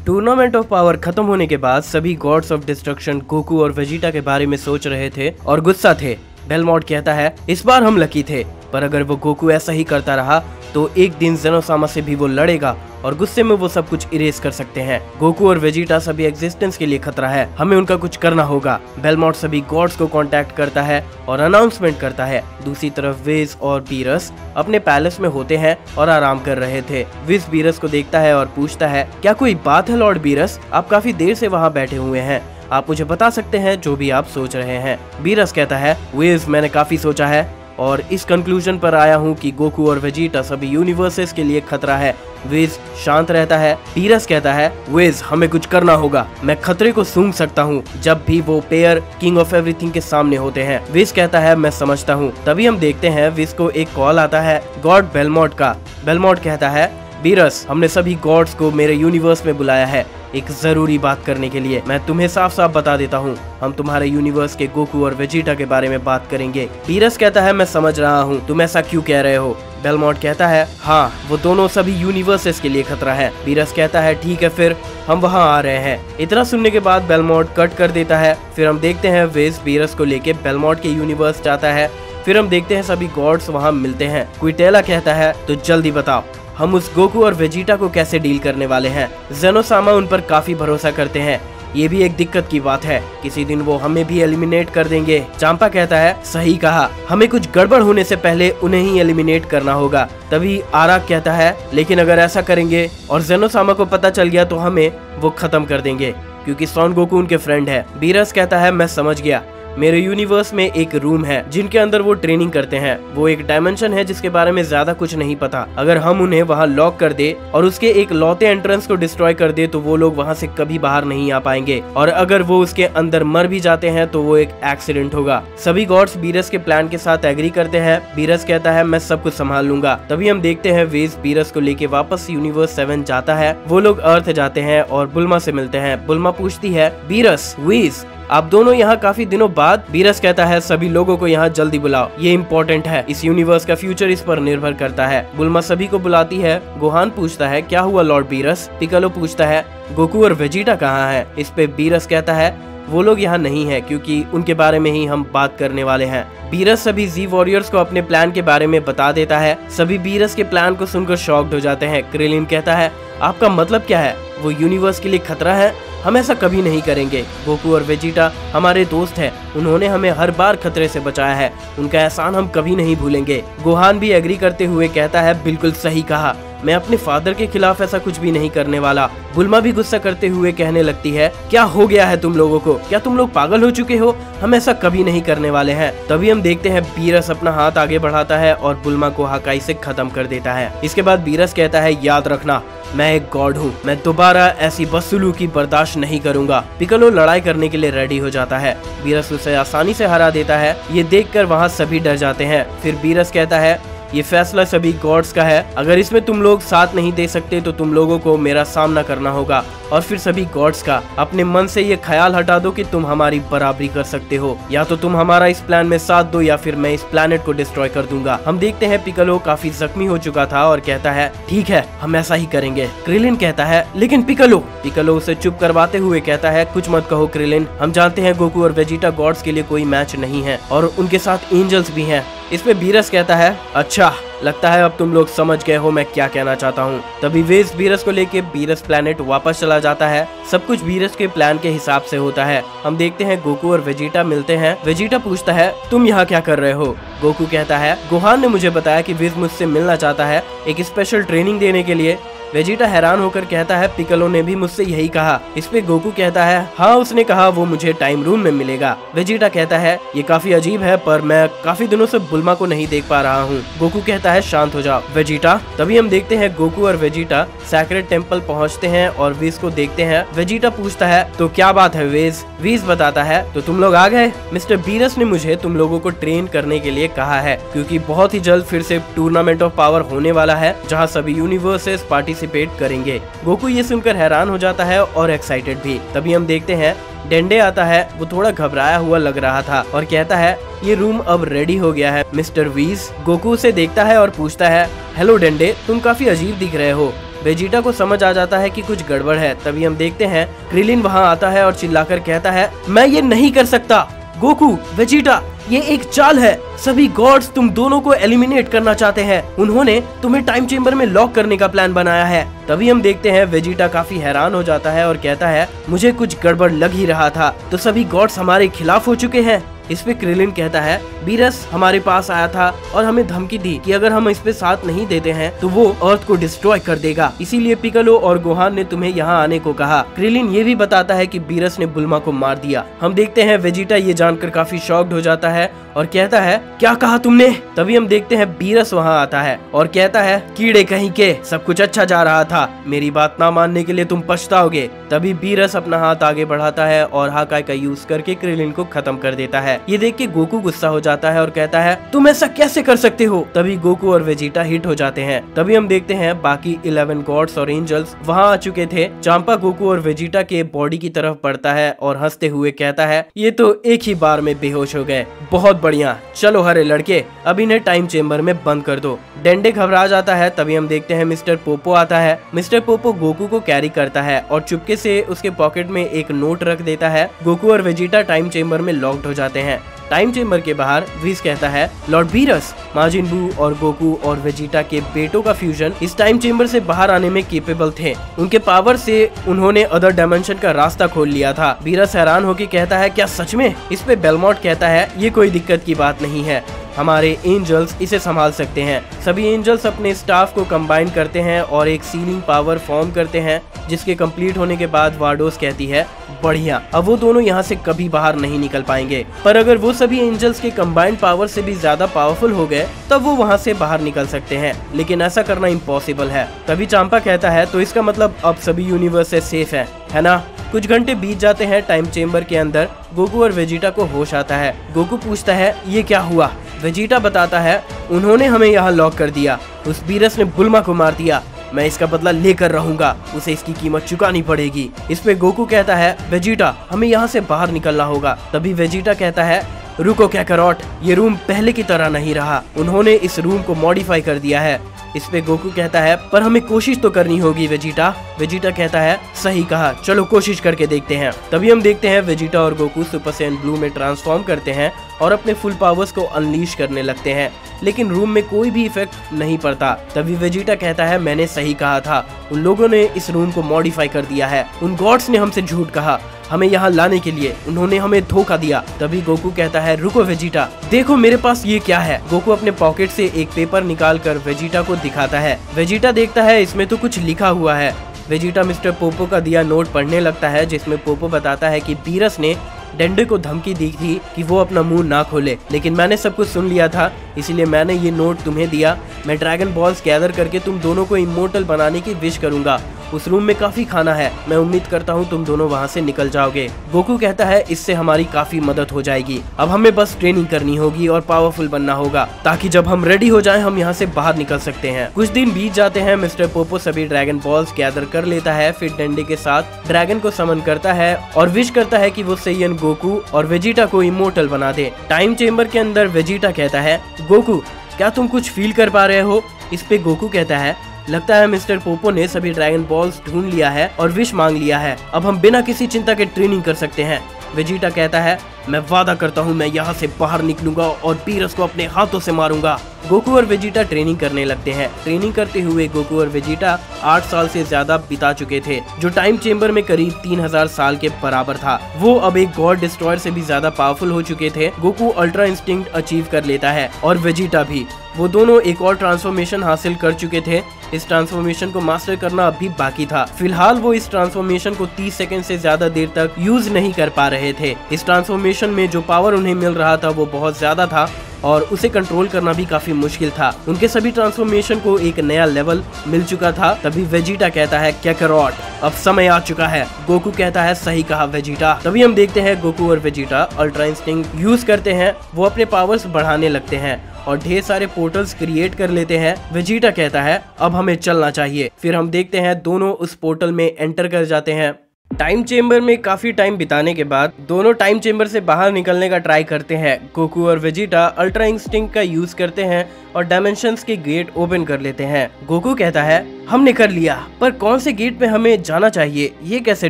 Tournament of power खत्म होने के बाद सभी गॉड्स ऑफ डिस्ट्रक्शन गोकू और वेजिटा के बारे में सोच रहे थे और गुस्सा थे। बेलमोंट कहता है इस बार हम लकी थे, पर अगर वो गोकू ऐसा ही करता रहा तो एक दिन जेनोसामा से भी वो लड़ेगा और गुस्से में वो सब कुछ इरेज कर सकते हैं। गोकू और वेजिटा सभी एग्जिस्टेंस के लिए खतरा है, हमें उनका कुछ करना होगा। बेलमोंट सभी गॉड्स को कांटेक्ट करता है और अनाउंसमेंट करता है। दूसरी तरफ विज और बीरस अपने पैलेस में होते हैं और आराम कर रहे थे। विज बीरस को देखता है और पूछता है क्या कोई बात है लॉर्ड बीरस, आप काफी देर से वहाँ बैठे हुए हैं, आप मुझे बता सकते हैं जो भी आप सोच रहे हैं। बीरस कहता है विज मैंने काफी सोचा है और इस कंक्लूजन पर आया हूँ कि गोकू और वेजिटा सभी यूनिवर्सेस के लिए खतरा है। विज शांत रहता है। बीरस कहता है विज हमें कुछ करना होगा, मैं खतरे को सूंघ सकता हूँ जब भी वो पेयर किंग ऑफ एवरीथिंग के सामने होते हैं। विज कहता है मैं समझता हूँ। तभी हम देखते हैं विज को एक कॉल आता है गॉड बेलमोंट का। बेलमोंट कहता है बीरस हमने सभी गॉड्स को मेरे यूनिवर्स में बुलाया है एक जरूरी बात करने के लिए। मैं तुम्हें साफ साफ बता देता हूँ, हम तुम्हारे यूनिवर्स के गोकू और वेजिटा के बारे में बात करेंगे। बीरस कहता है मैं समझ रहा हूँ, तुम ऐसा क्यों कह रहे हो। बेलमोंट कहता है हाँ वो दोनों सभी यूनिवर्सेस के लिए खतरा है। बीरस कहता है ठीक है फिर हम वहाँ आ रहे हैं। इतना सुनने के बाद बेलमोंट कट कर देता है। फिर हम देखते हैं विज बीरस को लेके बेलमोंट के यूनिवर्स जाता है। फिर हम देखते हैं सभी गॉड्स वहाँ मिलते हैं। क्विटेला कहता है तो जल्दी बताओ हम उस गोकू और वेजिटा को कैसे डील करने वाले हैं। जेनोसामा उन पर काफी भरोसा करते हैं, ये भी एक दिक्कत की बात है, किसी दिन वो हमें भी एलिमिनेट कर देंगे। चांपा कहता है सही कहा, हमें कुछ गड़बड़ होने से पहले उन्हें ही एलिमिनेट करना होगा। तभी आराक कहता है लेकिन अगर ऐसा करेंगे और जेनोसामा को पता चल गया तो हमें वो खत्म कर देंगे क्योंकि सॉन गोकू उनके फ्रेंड है। बीरस कहता है मैं समझ गया, मेरे यूनिवर्स में एक रूम है जिनके अंदर वो ट्रेनिंग करते हैं, वो एक डायमेंशन है जिसके बारे में ज्यादा कुछ नहीं पता। अगर हम उन्हें वहाँ लॉक कर दे और उसके एक लौते एंट्रेंस को डिस्ट्रॉय कर दे तो वो लोग वहाँ से कभी बाहर नहीं आ पाएंगे, और अगर वो उसके अंदर मर भी जाते हैं तो वो एक एक्सीडेंट होगा। सभी गॉड्स बीरस के प्लान के साथ एग्री करते हैं। बीरस कहता है मैं सब कुछ संभाल लूंगा। तभी हम देखते हैं विज बीरस को लेके वापस यूनिवर्स 7 जाता है। वो लोग अर्थ जाते हैं और बुल्मा से मिलते हैं। बुल्मा पूछती है बीरस विज आप दोनों यहाँ काफी दिनों बाद। बीरस कहता है सभी लोगों को यहाँ जल्दी बुलाओ, ये इम्पोर्टेंट है, इस यूनिवर्स का फ्यूचर इस पर निर्भर करता है। बुल्मा सभी को बुलाती है। गोहान पूछता है क्या हुआ लॉर्ड बीरस। पिकालो पूछता है गोकू और वेजिटा कहाँ है। इस पे बीरस कहता है वो लोग यहाँ नहीं है क्योंकि उनके बारे में ही हम बात करने वाले हैं। बीरस सभी जी वॉरियर्स को अपने प्लान के बारे में बता देता है। सभी बीरस के प्लान को सुनकर शॉक्ड हो जाते हैं। क्रिलिन कहता है आपका मतलब क्या है, वो यूनिवर्स के लिए खतरा है, हम ऐसा कभी नहीं करेंगे। गोकू और वेजिटा हमारे दोस्त हैं, उन्होंने हमें हर बार खतरे से बचाया है, उनका एहसान हम कभी नहीं भूलेंगे। गोहान भी एग्री करते हुए कहता है बिल्कुल सही कहा, मैं अपने फादर के खिलाफ ऐसा कुछ भी नहीं करने वाला। बुल्मा भी गुस्सा करते हुए कहने लगती है क्या हो गया है तुम लोगों को, क्या तुम लोग पागल हो चुके हो, हम ऐसा कभी नहीं करने वाले हैं। तभी हम देखते हैं बीरस अपना हाथ आगे बढ़ाता है और बुल्मा को हाकाई से खत्म कर देता है। इसके बाद बीरस कहता है याद रखना मैं एक गॉड हूँ, मैं दोबारा ऐसी बदसलूकी बर्दाश्त नहीं करूंगा। पिकालो लड़ाई करने के लिए रेडी हो जाता है। बीरस उसे आसानी से हरा देता है। ये देखकर वहाँ सभी डर जाते हैं। फिर बीरस कहता है ये फैसला सभी गॉड्स का है, अगर इसमें तुम लोग साथ नहीं दे सकते तो तुम लोगों को मेरा सामना करना होगा। और फिर सभी गॉड्स का अपने मन से ये ख्याल हटा दो कि तुम हमारी बराबरी कर सकते हो, या तो तुम हमारा इस प्लान में साथ दो या फिर मैं इस प्लेनेट को डिस्ट्रॉय कर दूंगा। हम देखते हैं पिकालो काफी जख्मी हो चुका था और कहता है ठीक है हम ऐसा ही करेंगे। क्रिलिन कहता है लेकिन पिकालो उसे चुप करवाते हुए कहता है कुछ मत कहो क्रिलिन, हम जानते हैं गोकू और वेजिटा गॉड्स के लिए कोई मैच नहीं है और उनके साथ एंजल्स भी हैं। इसमें बीरस कहता है अच्छा लगता है अब तुम लोग समझ गए हो मैं क्या कहना चाहता हूँ। तभी विज बीरस को लेके बीरस प्लेनेट वापस चला जाता है। सब कुछ बीरस के प्लान के हिसाब से होता है। हम देखते हैं गोकू और वेजिटा मिलते हैं। वेजिटा पूछता है तुम यहाँ क्या कर रहे हो। गोकू कहता है गोहान ने मुझे बताया कि विज मुझसे मिलना चाहता है एक स्पेशल ट्रेनिंग देने के लिए। वेजिटा हैरान होकर कहता है पिकालो ने भी मुझसे यही कहा। इस पे गोकू कहता है हाँ उसने कहा वो मुझे टाइम रूम में मिलेगा। वेजिटा कहता है ये काफी अजीब है पर मैं काफी दिनों से बुल्मा को नहीं देख पा रहा हूँ। गोकू कहता है शांत हो जाओ वेजिटा। तभी हम देखते हैं गोकू और वेजिटा सैक्रेड टेम्पल पहुँचते हैं और विज को देखते हैं। वेजिटा पूछता है तो क्या बात है विज। विज बताता है तो तुम लोग आ गए, मिस्टर बीरस ने मुझे तुम लोगों को ट्रेन करने के लिए कहा है क्योंकि बहुत ही जल्द फिर से टूर्नामेंट ऑफ पावर होने वाला है जहाँ सभी यूनिवर्सेस पार्टिसिपेट करेंगे। गोकू ये सुनकर हैरान हो जाता है और एक्साइटेड भी। तभी हम देखते हैं डेंडे आता है, वो थोड़ा घबराया हुआ लग रहा था और कहता है ये रूम अब रेडी हो गया है मिस्टर वीज। गोकू उसे देखता है और पूछता है हेलो डेंडे तुम काफी अजीब दिख रहे हो। वेजिटा को समझ आ जाता है कि कुछ गड़बड़ है। तभी हम देखते हैं क्रिलिन वहाँ आता है और चिल्लाकर कहता है, मैं ये नहीं कर सकता। गोकू, वेजिटा, ये एक चाल है। सभी गॉड्स तुम दोनों को एलिमिनेट करना चाहते हैं। उन्होंने तुम्हें टाइम चेम्बर में लॉक करने का प्लान बनाया है। तभी हम देखते हैं वेजिटा काफी हैरान हो जाता है और कहता है, मुझे कुछ गड़बड़ लग ही रहा था। तो सभी गॉड्स हमारे खिलाफ हो चुके हैं। इस पे क्रिलिन कहता है, बीरस हमारे पास आया था और हमें धमकी दी कि अगर हम इस पे साथ नहीं देते हैं तो वो अर्थ को डिस्ट्रॉय कर देगा। इसीलिए पिकलो और गोहान ने तुम्हें यहाँ आने को कहा। क्रिलिन ये भी बताता है कि बीरस ने बुल्मा को मार दिया। हम देखते हैं वेजिटा ये जानकर काफी शॉक्ड हो जाता है और कहता है, क्या कहा तुमने? तभी हम देखते हैं बीरस वहाँ आता है और कहता है, कीड़े कहीं के, सब कुछ अच्छा जा रहा था, मेरी बात ना मानने के लिए तुम पछताओगे। तभी बीरस अपना हाथ आगे बढ़ाता है और हाकाई का यूज करके क्रिलिन को खत्म कर देता है। ये देख के गोकू गुस्सा हो जाता है और कहता है, तुम ऐसा कैसे कर सकते हो? तभी गोकू और वेजिटा हिट हो जाते हैं। तभी हम देखते हैं बाकी 11 गॉड्स और एंजल्स वहाँ आ चुके थे। चांपा गोकू और वेजिटा के बॉडी की तरफ बढ़ता है और हंसते हुए कहता है, ये तो एक ही बार में बेहोश हो गए, बहुत बढ़िया, चलो हरे लड़के, अब इन्हें टाइम चेम्बर में बंद कर दो। डेंडे घबरा जाता है। तभी हम देखते हैं मिस्टर पोपो आता है। मिस्टर पोपो गोकू को कैरी करता है और चुपके से उसके पॉकेट में एक नोट रख देता है। गोकू और वेजिटा टाइम चेम्बर में लॉक्ड हो जाते हैं। टाइम चेम्बर के बाहर विज कहता है, लॉर्ड बीरस, माजिन बू और गोकू और वेजिटा के बेटों का फ्यूजन इस टाइम चेम्बर से बाहर आने में केपेबल थे। उनके पावर से उन्होंने अदर डायमेंशन का रास्ता खोल लिया था। बीरस हैरान होकर कहता है, क्या सच में? इस पे बेलमोट कहता है, ये कोई दिक्कत की बात नहीं है, हमारे एंजल्स इसे संभाल सकते हैं। सभी एंजल्स अपने स्टाफ को कंबाइन करते हैं और एक सीलिंग पावर फॉर्म करते हैं, जिसके कंप्लीट होने के बाद वार्डोस कहती है, बढ़िया, अब वो दोनों यहाँ से कभी बाहर नहीं निकल पाएंगे। पर अगर वो सभी एंजल्स के कंबाइंड पावर से भी ज्यादा पावरफुल हो गए तब वो वहाँ से बाहर निकल सकते हैं, लेकिन ऐसा करना इम्पॉसिबल है। तभी चांपा कहता है, तो इसका मतलब अब सभी यूनिवर्स से सेफ है ना? कुछ घंटे बीत जाते हैं। टाइम चेम्बर के अंदर गोकू और वेजिटा को होश आता है। गोकू पूछता है, ये क्या हुआ? वेजिटा बताता है, उन्होंने हमें यहाँ लॉक कर दिया, उस बीरस ने बुल्मा को मार दिया, मैं इसका बदला लेकर रहूंगा, उसे इसकी कीमत चुकानी पड़ेगी। इस पे गोकू कहता है, वेजिटा, हमें यहाँ से बाहर निकलना होगा। तभी वेजिटा कहता है, रुको कैकरॉट, ये रूम पहले की तरह नहीं रहा, उन्होंने इस रूम को मॉडिफाई कर दिया है। इस पे गोकू कहता है, पर हमें कोशिश तो करनी होगी वेजिटा। वेजिटा कहता है, सही कहा, चलो कोशिश करके देखते हैं। तभी हम देखते हैं वेजिटा और गोकू सुपर सैयन ब्लू में ट्रांसफॉर्म करते हैं और अपने फुल पावर्स को अनलीश करने लगते हैं, लेकिन रूम में कोई भी इफेक्ट नहीं पड़ता। तभी वेजिटा कहता है, मैंने सही कहा था, उन लोगों ने इस रूम को मॉडिफाई कर दिया है, उन गॉड्स ने हमसे झूठ कहा, हमें यहाँ लाने के लिए उन्होंने हमें धोखा दिया। तभी गोकू कहता है, रुको वेजिटा, देखो मेरे पास ये क्या है। गोकू अपने पॉकेट से एक पेपर निकाल कर वेजिटा को दिखाता है। वेजिटा देखता है, इसमें तो कुछ लिखा हुआ है। वेजिटा मिस्टर पोपो का दिया नोट पढ़ने लगता है, जिसमें पोपो बताता है कि बीरस ने डेंडे को धमकी दी थी कि वो अपना मुंह ना खोले, लेकिन मैंने सब कुछ सुन लिया था, इसीलिए मैंने ये नोट तुम्हें दिया। मैं ड्रैगन बॉल्स गैदर करके तुम दोनों को इमोर्टल बनाने की विश करूंगा। उस रूम में काफी खाना है, मैं उम्मीद करता हूँ तुम दोनों वहाँ से निकल जाओगे। गोकू कहता है, इससे हमारी काफी मदद हो जाएगी, अब हमें बस ट्रेनिंग करनी होगी और पावरफुल बनना होगा, ताकि जब हम रेडी हो जाएं हम यहाँ से बाहर निकल सकते हैं। कुछ दिन बीत जाते हैं। मिस्टर पोपो सभी ड्रैगन बॉल्स गैदर कर लेता है, फिर डंडे के साथ ड्रैगन को समन करता है और विश करता है कि वो सैयन गोकू और वेजिटा को इमोर्टल बना दे। टाइम चेम्बर के अंदर वेजिटा कहता है, गोकू, क्या तुम कुछ फील कर पा रहे हो? इस पे गोकू कहता है, लगता है मिस्टर पोपो ने सभी ड्रैगन बॉल्स ढूंढ लिया है और विश मांग लिया है, अब हम बिना किसी चिंता के ट्रेनिंग कर सकते हैं। वेजिटा कहता है, मैं वादा करता हूँ मैं यहाँ से बाहर निकलूंगा और बीरस को अपने हाथों से मारूंगा। गोकू और वेजिटा ट्रेनिंग करने लगते हैं। ट्रेनिंग करते हुए गोकू और वेजिटा 8 साल से ज्यादा बिता चुके थे, जो टाइम चेम्बर में करीब 3000 साल के बराबर था। वो अब एक गॉड डिस्ट्रॉयर से भी ज्यादा पावरफुल हो चुके थे। गोकू अल्ट्रा इंस्टिंक्ट अचीव कर लेता है और वेजिटा भी। वो दोनों एक और ट्रांसफॉर्मेशन हासिल कर चुके थे। इस ट्रांसफॉर्मेशन को मास्टर करना अभी बाकी था। फिलहाल वो इस ट्रांसफॉर्मेशन को 30 सेकंड से ज्यादा देर तक यूज नहीं कर पा रहे थे। इस ट्रांसफॉर्मेशन में जो पावर उन्हें मिल रहा था वो बहुत ज्यादा था और उसे कंट्रोल करना भी काफी मुश्किल था। उनके सभी ट्रांसफॉर्मेशन को एक नया लेवल मिल चुका था। तभी वेजिटा कहता है, कैकरॉट, अब समय आ चुका है। गोकू कहता है, सही कहा वेजिटा। तभी हम देखते हैं गोकू और वेजिटा अल्ट्रा इंस्टिंक्ट यूज करते हैं। वो अपने पावर्स बढ़ाने लगते हैं और ढेर सारे पोर्टल्स क्रिएट कर लेते हैं। वेजिटा कहता है, अब हमें चलना चाहिए। फिर हम देखते हैं दोनों उस पोर्टल में एंटर कर जाते हैं। टाइम चेम्बर में काफी टाइम बिताने के बाद दोनों टाइम चेम्बर से बाहर निकलने का ट्राई करते हैं। गोकू और वेजिटा अल्ट्रा इंस्टिंक्ट का यूज करते हैं और डायमेंशंस के गेट ओपन कर लेते हैं। गोकू कहता है हमने कर लिया, पर कौन से गेट पे हमें जाना चाहिए ये कैसे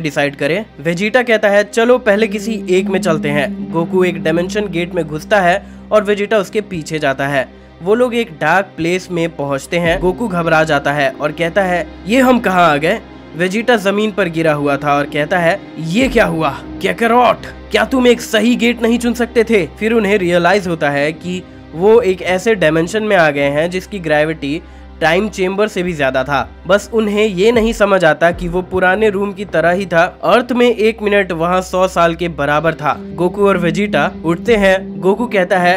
डिसाइड करें। वेजिटा कहता है चलो पहले किसी एक में चलते हैं। गोकू एक डायमेंशन गेट में घुसता है और वेजिटा उसके पीछे जाता है। वो लोग एक डार्क प्लेस में पहुंचते हैं। गोकू घबरा जाता है और कहता है ये हम कहाँ आ गए। वेजिटा जमीन पर गिरा हुआ था और कहता है ये क्या हुआ कैकरोट, क्या तुम एक सही गेट नहीं चुन सकते थे। फिर उन्हें रियलाइज होता है कि वो एक ऐसे डायमेंशन में आ गए हैं जिसकी ग्रेविटी टाइम चेम्बर से भी ज्यादा था। बस उन्हें ये नहीं समझ आता कि वो पुराने रूम की तरह ही था। अर्थ में 1 मिनट वहाँ 100 साल के बराबर था। गोकू और वेजिटा उठते हैं। गोकू कहता है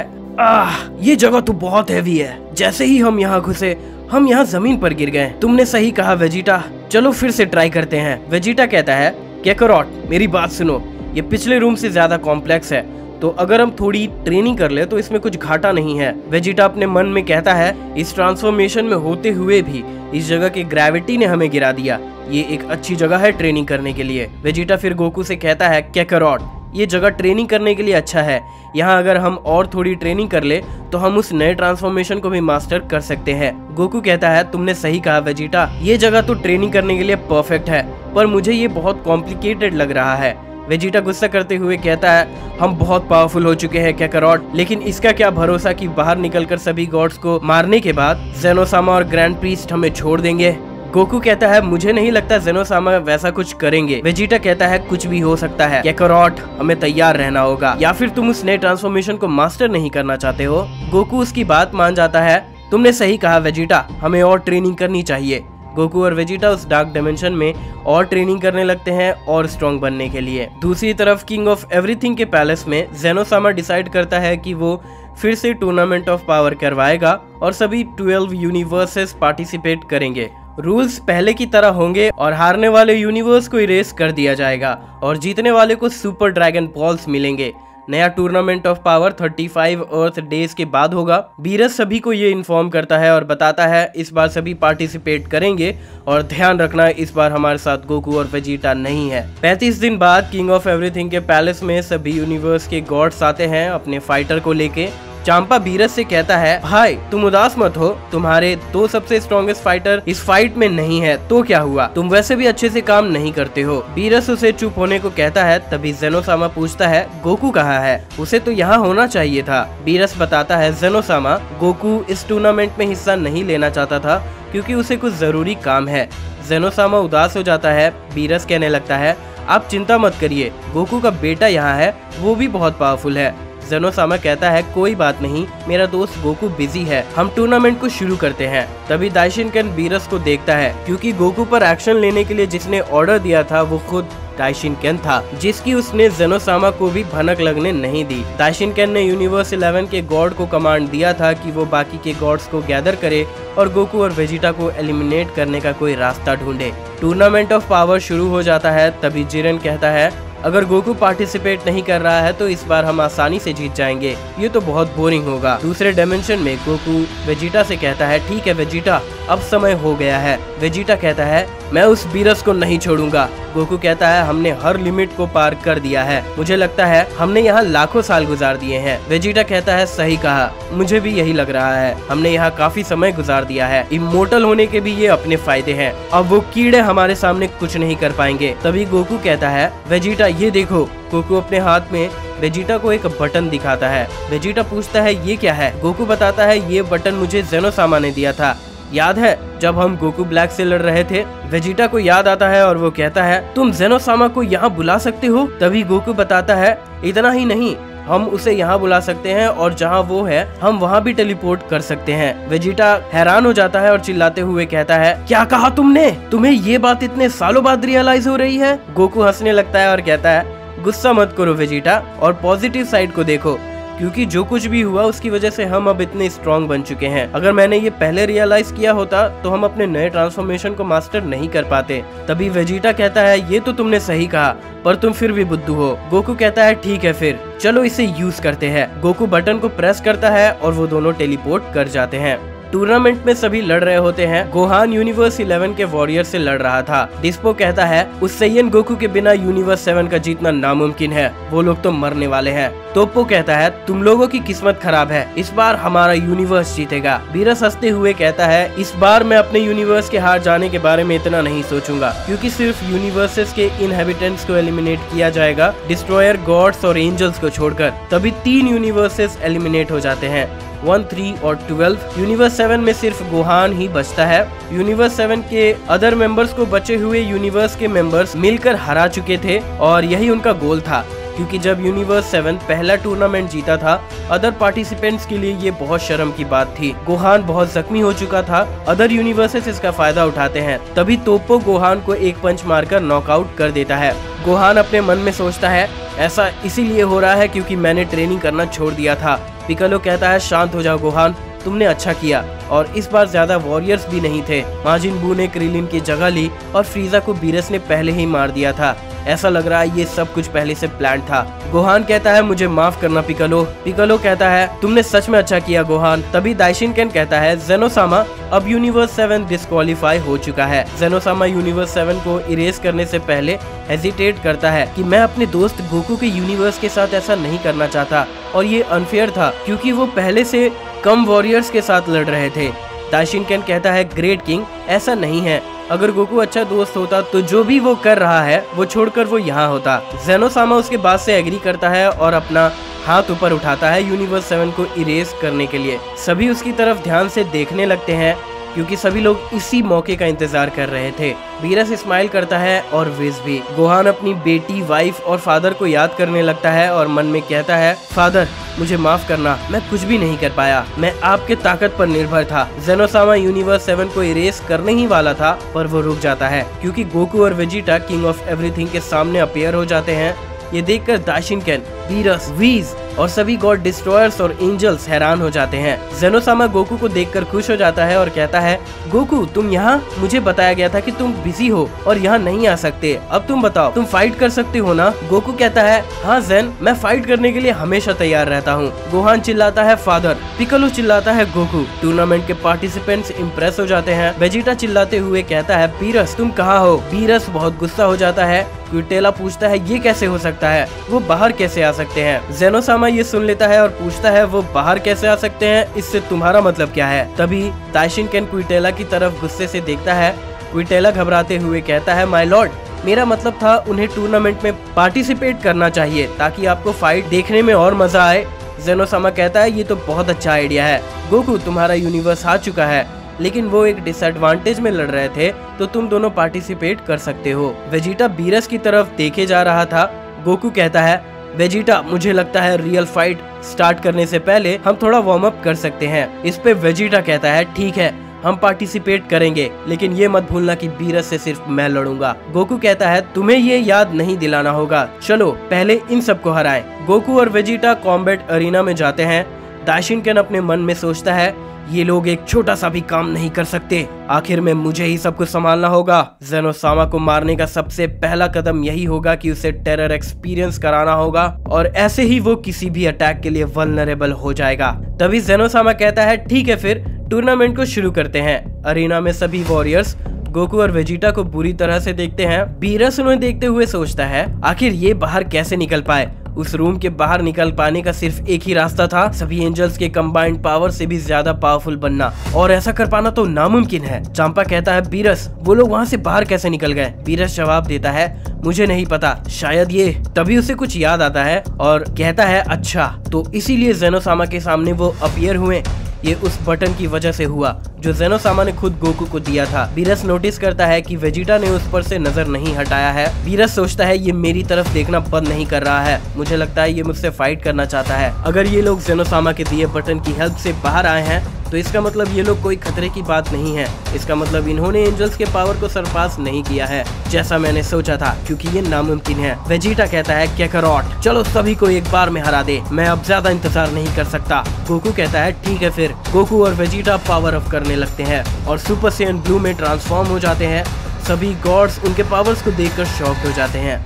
ये जगह तो बहुत हैवी है। जैसे ही हम यहाँ घुसे हम यहाँ जमीन पर गिर गए। तुमने सही कहा वेजिटा, चलो फिर से ट्राई करते हैं। वेजिटा कहता है कैकरोट मेरी बात सुनो, ये पिछले रूम से ज्यादा कॉम्प्लेक्स है, तो अगर हम थोड़ी ट्रेनिंग कर ले तो इसमें कुछ घाटा नहीं है। वेजिटा अपने मन में कहता है इस ट्रांसफॉर्मेशन में होते हुए भी इस जगह की ग्रेविटी ने हमें गिरा दिया, ये एक अच्छी जगह है ट्रेनिंग करने के लिए। वेजिटा फिर गोकू से कहता है कैकरोट ये जगह ट्रेनिंग करने के लिए अच्छा है, यहाँ अगर हम और थोड़ी ट्रेनिंग कर ले तो हम उस नए ट्रांसफॉर्मेशन को भी मास्टर कर सकते हैं। गोकू कहता है तुमने सही कहा वेजिटा, ये जगह तो ट्रेनिंग करने के लिए परफेक्ट है, पर मुझे ये बहुत कॉम्प्लिकेटेड लग रहा है। वेजिटा गुस्सा करते हुए कहता है हम बहुत पावरफुल हो चुके हैं कैकरोट, लेकिन इसका क्या भरोसा कि बाहर निकलकर सभी गॉड्स को मारने के बाद जेनोसामा और ग्रैंड प्रीस्ट हमें छोड़ देंगे। गोकू कहता है मुझे नहीं लगता जेनोसामा वैसा कुछ करेंगे। वेजिटा कहता है कुछ भी हो सकता है कैकरोट, हमें तैयार रहना होगा, या फिर तुम उस नए ट्रांसफॉर्मेशन को मास्टर नहीं करना चाहते हो। गोकू उसकी बात मान जाता है तुमने सही कहा वेजिटा, हमें और ट्रेनिंग करनी चाहिए। गोकू और वेजिटा उस डार्क डायमेंशन में और ट्रेनिंग करने लगते हैं और स्ट्रॉन्ग बनने के लिए। दूसरी तरफ किंग ऑफ एवरीथिंग के पैलेस में जेनोसामा डिसाइड करता है कि वो फिर से टूर्नामेंट ऑफ पावर करवाएगा और सभी 12 यूनिवर्सेस पार्टिसिपेट करेंगे। रूल्स पहले की तरह होंगे और हारने वाले यूनिवर्स को इरेज कर दिया जाएगा और जीतने वाले को सुपर ड्रैगन बॉल्स मिलेंगे। नया tournament of power 35 earth days के बाद होगा। बीरस सभी को ये इन्फॉर्म करता है और बताता है इस बार सभी पार्टिसिपेट करेंगे और ध्यान रखना इस बार हमारे साथ गोकू और वेजिटा नहीं है। 35 दिन बाद किंग ऑफ एवरीथिंग के पैलेस में सभी यूनिवर्स के गॉड्स आते हैं अपने फाइटर को लेके। चांपा बीरस से कहता है भाई तुम उदास मत हो, तुम्हारे 2 सबसे स्ट्रॉन्गेस्ट फाइटर इस फाइट में नहीं है तो क्या हुआ, तुम वैसे भी अच्छे से काम नहीं करते हो। बीरस उसे चुप होने को कहता है। तभी जेनोसामा पूछता है गोकू कहाँ है, उसे तो यहाँ होना चाहिए था। बीरस बताता है जेनोसामा गोकू इस टूर्नामेंट में हिस्सा नहीं लेना चाहता था क्योंकि उसे कुछ जरूरी काम है। जेनोसामा उदास हो जाता है। बीरस कहने लगता है आप चिंता मत करिए, गोकू का बेटा यहाँ है, वो भी बहुत पावरफुल है। जेनोसामा कहता है कोई बात नहीं, मेरा दोस्त गोकू बिजी है, हम टूर्नामेंट को शुरू करते हैं। तभी दाइशिनकेन बीरस को देखता है क्योंकि गोकू पर एक्शन लेने के लिए जिसने ऑर्डर दिया था वो खुद दाइशिनकेन था, जिसकी उसने जेनोसामा को भी भनक लगने नहीं दी। दाइशिनकेन ने यूनिवर्स 11 के गॉड को कमांड दिया था कि वो बाकी के गॉड्स को गैदर करे और गोकू और वेजिटा को एलिमिनेट करने का कोई रास्ता ढूंढे। टूर्नामेंट ऑफ पावर शुरू हो जाता है। तभी जिरेन कहता है अगर गोकू पार्टिसिपेट नहीं कर रहा है तो इस बार हम आसानी से जीत जाएंगे, ये तो बहुत बोरिंग होगा। दूसरे डायमेंशन में गोकू वेजिटा से कहता है ठीक है वेजिटा, अब समय हो गया है। वेजिटा कहता है मैं उस बीरस को नहीं छोड़ूंगा। गोकू कहता है हमने हर लिमिट को पार कर दिया है, मुझे लगता है हमने यहाँ लाखों साल गुजार दिए हैं। वेजिटा कहता है सही कहा, मुझे भी यही लग रहा है, हमने यहाँ काफी समय गुजार दिया है। इमोर्टल होने के भी ये अपने फायदे हैं, अब वो कीड़े हमारे सामने कुछ नहीं कर पाएंगे। तभी गोकू कहता है वेजिटा ये देखो। गोकू अपने हाथ में वेजिटा को एक बटन दिखाता है। वेजिटा पूछता है ये क्या है। गोकू बताता है ये बटन मुझे जेनोसामा ने दिया था, याद है जब हम गोकू ब्लैक से लड़ रहे थे। वेजिटा को याद आता है और वो कहता है तुम जेनोसामा को यहाँ बुला सकते हो। तभी गोकू बताता है इतना ही नहीं, हम उसे यहाँ बुला सकते हैं और जहाँ वो है हम वहाँ भी टेलीपोर्ट कर सकते हैं। वेजिटा हैरान हो जाता है और चिल्लाते हुए कहता है क्या कहा तुमने, तुम्हें ये बात इतने सालों बाद रियलाइज हो रही है। गोकू हंसने लगता है और कहता है गुस्सा मत करो वेजिटा और पॉजिटिव साइड को देखो, क्योंकि जो कुछ भी हुआ उसकी वजह से हम अब इतने स्ट्रॉन्ग बन चुके हैं। अगर मैंने ये पहले रियलाइज किया होता तो हम अपने नए ट्रांसफॉर्मेशन को मास्टर नहीं कर पाते। तभी वेजिटा कहता है ये तो तुमने सही कहा, पर तुम फिर भी बुद्धू हो। गोकू कहता है ठीक है फिर चलो इसे यूज करते हैं। गोकू बटन को प्रेस करता है और वो दोनों टेलीपोर्ट कर जाते हैं। टूर्नामेंट में सभी लड़ रहे होते हैं। गोहान यूनिवर्स 11 के वॉरियर से लड़ रहा था। डिस्पो कहता है उस सैयन गोकू के बिना यूनिवर्स 7 का जीतना नामुमकिन है, वो लोग तो मरने वाले हैं। तोप्पो कहता है तुम लोगों की किस्मत खराब है, इस बार हमारा यूनिवर्स जीतेगा। बीरस हंसते हुए कहता है इस बार मैं अपने यूनिवर्स के हार जाने के बारे में इतना नहीं सोचूंगा, क्योंकि सिर्फ यूनिवर्सेस के इनहेबिटेंट्स को एलिमिनेट किया जाएगा, डिस्ट्रॉयर, गॉड्स और एंजल्स को छोड़कर। तभी 3 यूनिवर्सेस एलिमिनेट हो जाते हैं, 1, 3 और 12। यूनिवर्स 7 में सिर्फ गोहान ही बचता है। यूनिवर्स 7 के अदर मेंबर्स को बचे हुए यूनिवर्स के मेंबर्स मिलकर हरा चुके थे और यही उनका गोल था, क्योंकि जब यूनिवर्स 7 पहला टूर्नामेंट जीता था अदर पार्टिसिपेंट्स के लिए ये बहुत शर्म की बात थी। गोहान बहुत जख्मी हो चुका था, अदर यूनिवर्सेस इसका फायदा उठाते हैं। तभी तोप्पो गोहान को एक पंच मारकर नॉकआउट कर देता है। गोहान अपने मन में सोचता है ऐसा इसीलिए हो रहा है क्योंकि मैंने ट्रेनिंग करना छोड़ दिया था। पिकालो कहता है शांत हो जाओ गोहान, तुमने अच्छा किया, और इस बार ज्यादा वॉरियर्स भी नहीं थे। माजिन बू ने क्रिलिन की जगह ली और फ्रीजा को बीरस ने पहले ही मार दिया था। ऐसा लग रहा है ये सब कुछ पहले से प्लान था। गोहान कहता है मुझे माफ करना पिकालो। पिकालो कहता है तुमने सच में अच्छा किया गोहान। तभी दाइशिनकेन कहता है जेनोसामा अब यूनिवर्स 7 डिस्क्वालीफाई हो चुका है। जेनोसामा यूनिवर्स 7 को इरेज करने से पहले हेजिटेट करता है कि मैं अपने दोस्त गोकू के यूनिवर्स के साथ ऐसा नहीं करना चाहता और ये अनफेयर था क्योंकि वो पहले से कम वॉरियर्स के साथ लड़ रहे थे। दाइशिनकेन कहता है ग्रेट किंग, ऐसा नहीं है, अगर गोकू अच्छा दोस्त होता तो जो भी वो कर रहा है वो छोड़कर वो यहाँ होता। जेनोसामा उसके बात से एग्री करता है और अपना हाथ ऊपर उठाता है यूनिवर्स 7 को इरेज करने के लिए। सभी उसकी तरफ ध्यान से देखने लगते हैं क्योंकि सभी लोग इसी मौके का इंतजार कर रहे थे। बीरस स्माइल करता है और विज भी। गोहान अपनी बेटी, वाइफ और फादर को याद करने लगता है और मन में कहता है फादर मुझे माफ करना, मैं कुछ भी नहीं कर पाया, मैं आपके ताकत पर निर्भर था। जेनोसामा यूनिवर्स 7 को इरेज करने ही वाला था पर वो रुक जाता है क्योंकि गोकू और वेजिटा किंग ऑफ एवरीथिंग के सामने अपीयर हो जाते हैं। ये देखकर दाइशिनकेन, बीरस, वीज और सभी गॉड डिस्ट्रॉयर्स और एंजल्स हैरान हो जाते हैं। जेनोसामा गोकू को देखकर खुश हो जाता है और कहता है गोकू तुम यहाँ, मुझे बताया गया था कि तुम बिजी हो और यहाँ नहीं आ सकते, अब तुम बताओ तुम फाइट कर सकते हो ना। गोकू कहता है हाँ जेन, मैं फाइट करने के लिए हमेशा तैयार रहता हूँ। गोहान चिल्लाता है फादर, पिकालो चिल्लाता है गोकू। टूर्नामेंट के पार्टिसिपेंट्स इम्प्रेस हो जाते हैं। वेजिटा चिल्लाते हुए कहता है बीरस तुम कहाँ हो। बीरस बहुत गुस्सा हो जाता है। क्विटेला पूछता है ये कैसे हो सकता है, वो बाहर कैसे आ सकते हैं। जेनोसामा ये सुन लेता है और पूछता है वो बाहर कैसे आ सकते हैं, इससे तुम्हारा मतलब क्या है। तभी दाइशिनकेन क्विटेला की तरफ गुस्से से देखता है। क्विटेला घबराते हुए कहता है माय लॉर्ड, मेरा मतलब था उन्हें टूर्नामेंट में पार्टिसिपेट करना चाहिए ताकि आपको फाइट देखने में और मजा आए। जेनोसामा कहता है ये तो बहुत अच्छा आइडिया है। गोकू तुम्हारा यूनिवर्स हार चुका है, लेकिन वो एक डिसएडवांटेज में लड़ रहे थे तो तुम दोनों पार्टिसिपेट कर सकते हो। वेजिटा बीरस की तरफ देखे जा रहा था। गोकू कहता है वेजिटा मुझे लगता है रियल फाइट स्टार्ट करने से पहले हम थोड़ा वार्म अप कर सकते हैं। इस पे वेजिटा कहता है ठीक है हम पार्टिसिपेट करेंगे, लेकिन ये मत भूलना कि बीरस से सिर्फ मैं लड़ूंगा। गोकू कहता है तुम्हें ये याद नहीं दिलाना होगा, चलो पहले इन सबको हराएं। गोकू और वेजिटा कॉम्बैट अरीना में जाते हैं। दाइशिनकेन अपने मन में सोचता है ये लोग एक छोटा सा भी काम नहीं कर सकते, आखिर में मुझे ही सब कुछ संभालना होगा। जेनोसामा को मारने का सबसे पहला कदम यही होगा कि उसे टेरर एक्सपीरियंस कराना होगा और ऐसे ही वो किसी भी अटैक के लिए वल्नरेबल हो जाएगा। तभी जेनोसामा कहता है ठीक है फिर टूर्नामेंट को शुरू करते हैं। अरीना में सभी वॉरियर्स गोकू और वेजिटा को बुरी तरह से देखते हैं। बीरस उन्हें देखते हुए सोचता है आखिर ये बाहर कैसे निकल पाए। उस रूम के बाहर निकल पाने का सिर्फ एक ही रास्ता था, सभी एंजल्स के कंबाइंड पावर से भी ज्यादा पावरफुल बनना, और ऐसा कर पाना तो नामुमकिन है। चांपा कहता है बीरस वो लोग वहाँ से बाहर कैसे निकल गए। बीरस जवाब देता है मुझे नहीं पता, शायद ये। तभी उसे कुछ याद आता है और कहता है अच्छा तो इसीलिए जेनोसामा के सामने वो अपीयर हुए, ये उस बटन की वजह से हुआ जो जेनोसामा ने खुद गोकू को दिया था। बीरस नोटिस करता है कि वेजिटा ने उस पर से नजर नहीं हटाया है। बीरस सोचता है ये मेरी तरफ देखना बंद नहीं कर रहा है, मुझे लगता है ये मुझसे फाइट करना चाहता है। अगर ये लोग जेनोसामा के दिए बटन की हेल्प से बाहर आए हैं तो इसका मतलब ये लोग कोई खतरे की बात नहीं है, इसका मतलब इन्होंने एंजल्स के पावर को सरपास नहीं किया है जैसा मैंने सोचा था, क्योंकि ये नामुमकिन है। वेजिटा कहता है कैकरॉट चलो सभी को एक बार में हरा दे, मैं अब ज्यादा इंतजार नहीं कर सकता। गोकू कहता है ठीक है फिर। गोकू और वेजिटा पावर अप करने लगते हैं और सुपर सैयन ब्लू में ट्रांसफॉर्म हो जाते हैं। सभी गॉड्स उनके पावर्स को देखकर शॉक्ड हो जाते हैं।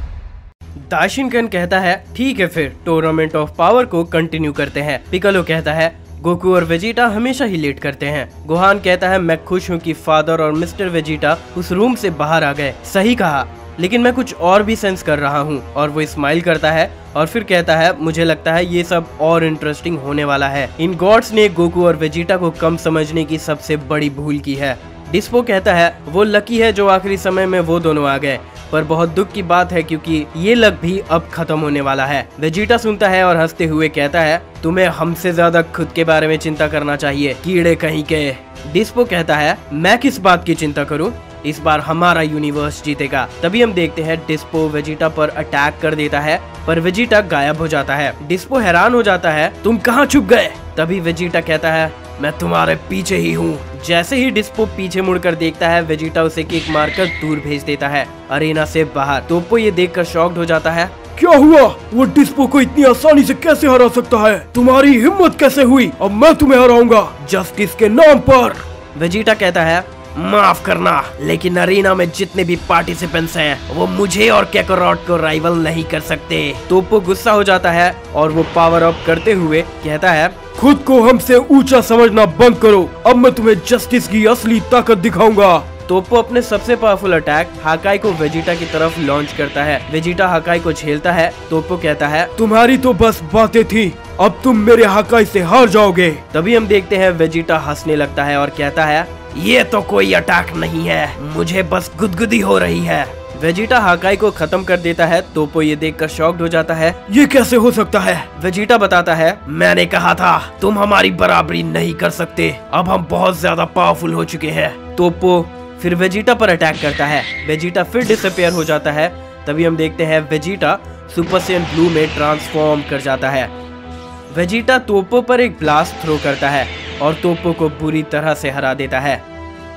दाइशिनकेन कहता है ठीक है फिर टूर्नामेंट ऑफ पावर को कंटिन्यू करते हैं। पिकालो कहता है गोकू और वेजिटा हमेशा ही लेट करते हैं। गोहान कहता है मैं खुश हूँ कि फादर और मिस्टर वेजिटा उस रूम से बाहर आ गए। सही कहा, लेकिन मैं कुछ और भी सेंस कर रहा हूँ। और वो स्माइल करता है और फिर कहता है मुझे लगता है ये सब और इंटरेस्टिंग होने वाला है। इन गॉड्स ने गोकू और वेजिटा को कम समझने की सबसे बड़ी भूल की है। डिस्पो कहता है वो लकी है जो आखिरी समय में वो दोनों आ गए, पर बहुत दुख की बात है क्योंकि ये लक भी अब खत्म होने वाला है। वेजिटा सुनता है और हंसते हुए कहता है तुम्हें हमसे ज्यादा खुद के बारे में चिंता करना चाहिए, कीड़े कहीं के। डिस्पो कहता है मैं किस बात की चिंता करूं, इस बार हमारा यूनिवर्स जीतेगा। तभी हम देखते हैं डिस्पो वेजिटा पर अटैक कर देता है, पर वेजिटा गायब हो जाता है। डिस्पो हैरान हो जाता है तुम कहाँ छुप गए। तभी वेजिटा कहता है मैं तुम्हारे पीछे ही हूँ। जैसे ही डिस्पो पीछे मुड़कर देखता है वेजिटा उसे किक मारकर दूर भेज देता है अरेना से बाहर। तोप्पो ये देखकर शॉक्ड हो जाता है क्या हुआ, वो डिस्पो को इतनी आसानी से कैसे हरा सकता है, तुम्हारी हिम्मत कैसे हुई, अब मैं तुम्हें हराऊंगा जस्टिस के नाम पर। वेजिटा कहता है माफ करना, लेकिन अरीना में जितने भी पार्टिसिपेंट्स हैं वो मुझे और कैकारोट को राइवल नहीं कर सकते। तोप्पो गुस्सा हो जाता है और वो पावर अप करते हुए कहता है खुद को हमसे ऊंचा समझना बंद करो, अब मैं तुम्हें जस्टिस की असली ताकत दिखाऊंगा। तोप्पो अपने सबसे पावरफुल अटैक हाकाई को वेजिटा की तरफ लॉन्च करता है। वेजिटा हाकाई को झेलता है। तोप्पो कहता है तुम्हारी तो बस बातें थी, अब तुम मेरे हाकाई से हार जाओगे। तभी हम देखते हैं वेजिटा हंसने लगता है और कहता है ये तो कोई अटैक नहीं है, मुझे बस गुदगुदी हो रही है। वेजिटा हाकाई को खत्म कर देता है। तोप्पो ये देखकर शॉक्ड हो जाता है ये कैसे हो सकता है। वेजिटा बताता है मैंने कहा था तुम हमारी बराबरी नहीं कर सकते, अब हम बहुत ज्यादा पावरफुल हो चुके हैं। तोप्पो फिर वेजिटा पर अटैक करता है। वेजिटा फिर डिसअपियर हो जाता है। तभी हम देखते हैं वेजिटा सुपर सैयन ब्लू में ट्रांसफॉर्म कर जाता है। वेजिटा तोप्पो पर एक ब्लास्ट थ्रो करता है और तोप्पो को बुरी तरह से हरा देता है।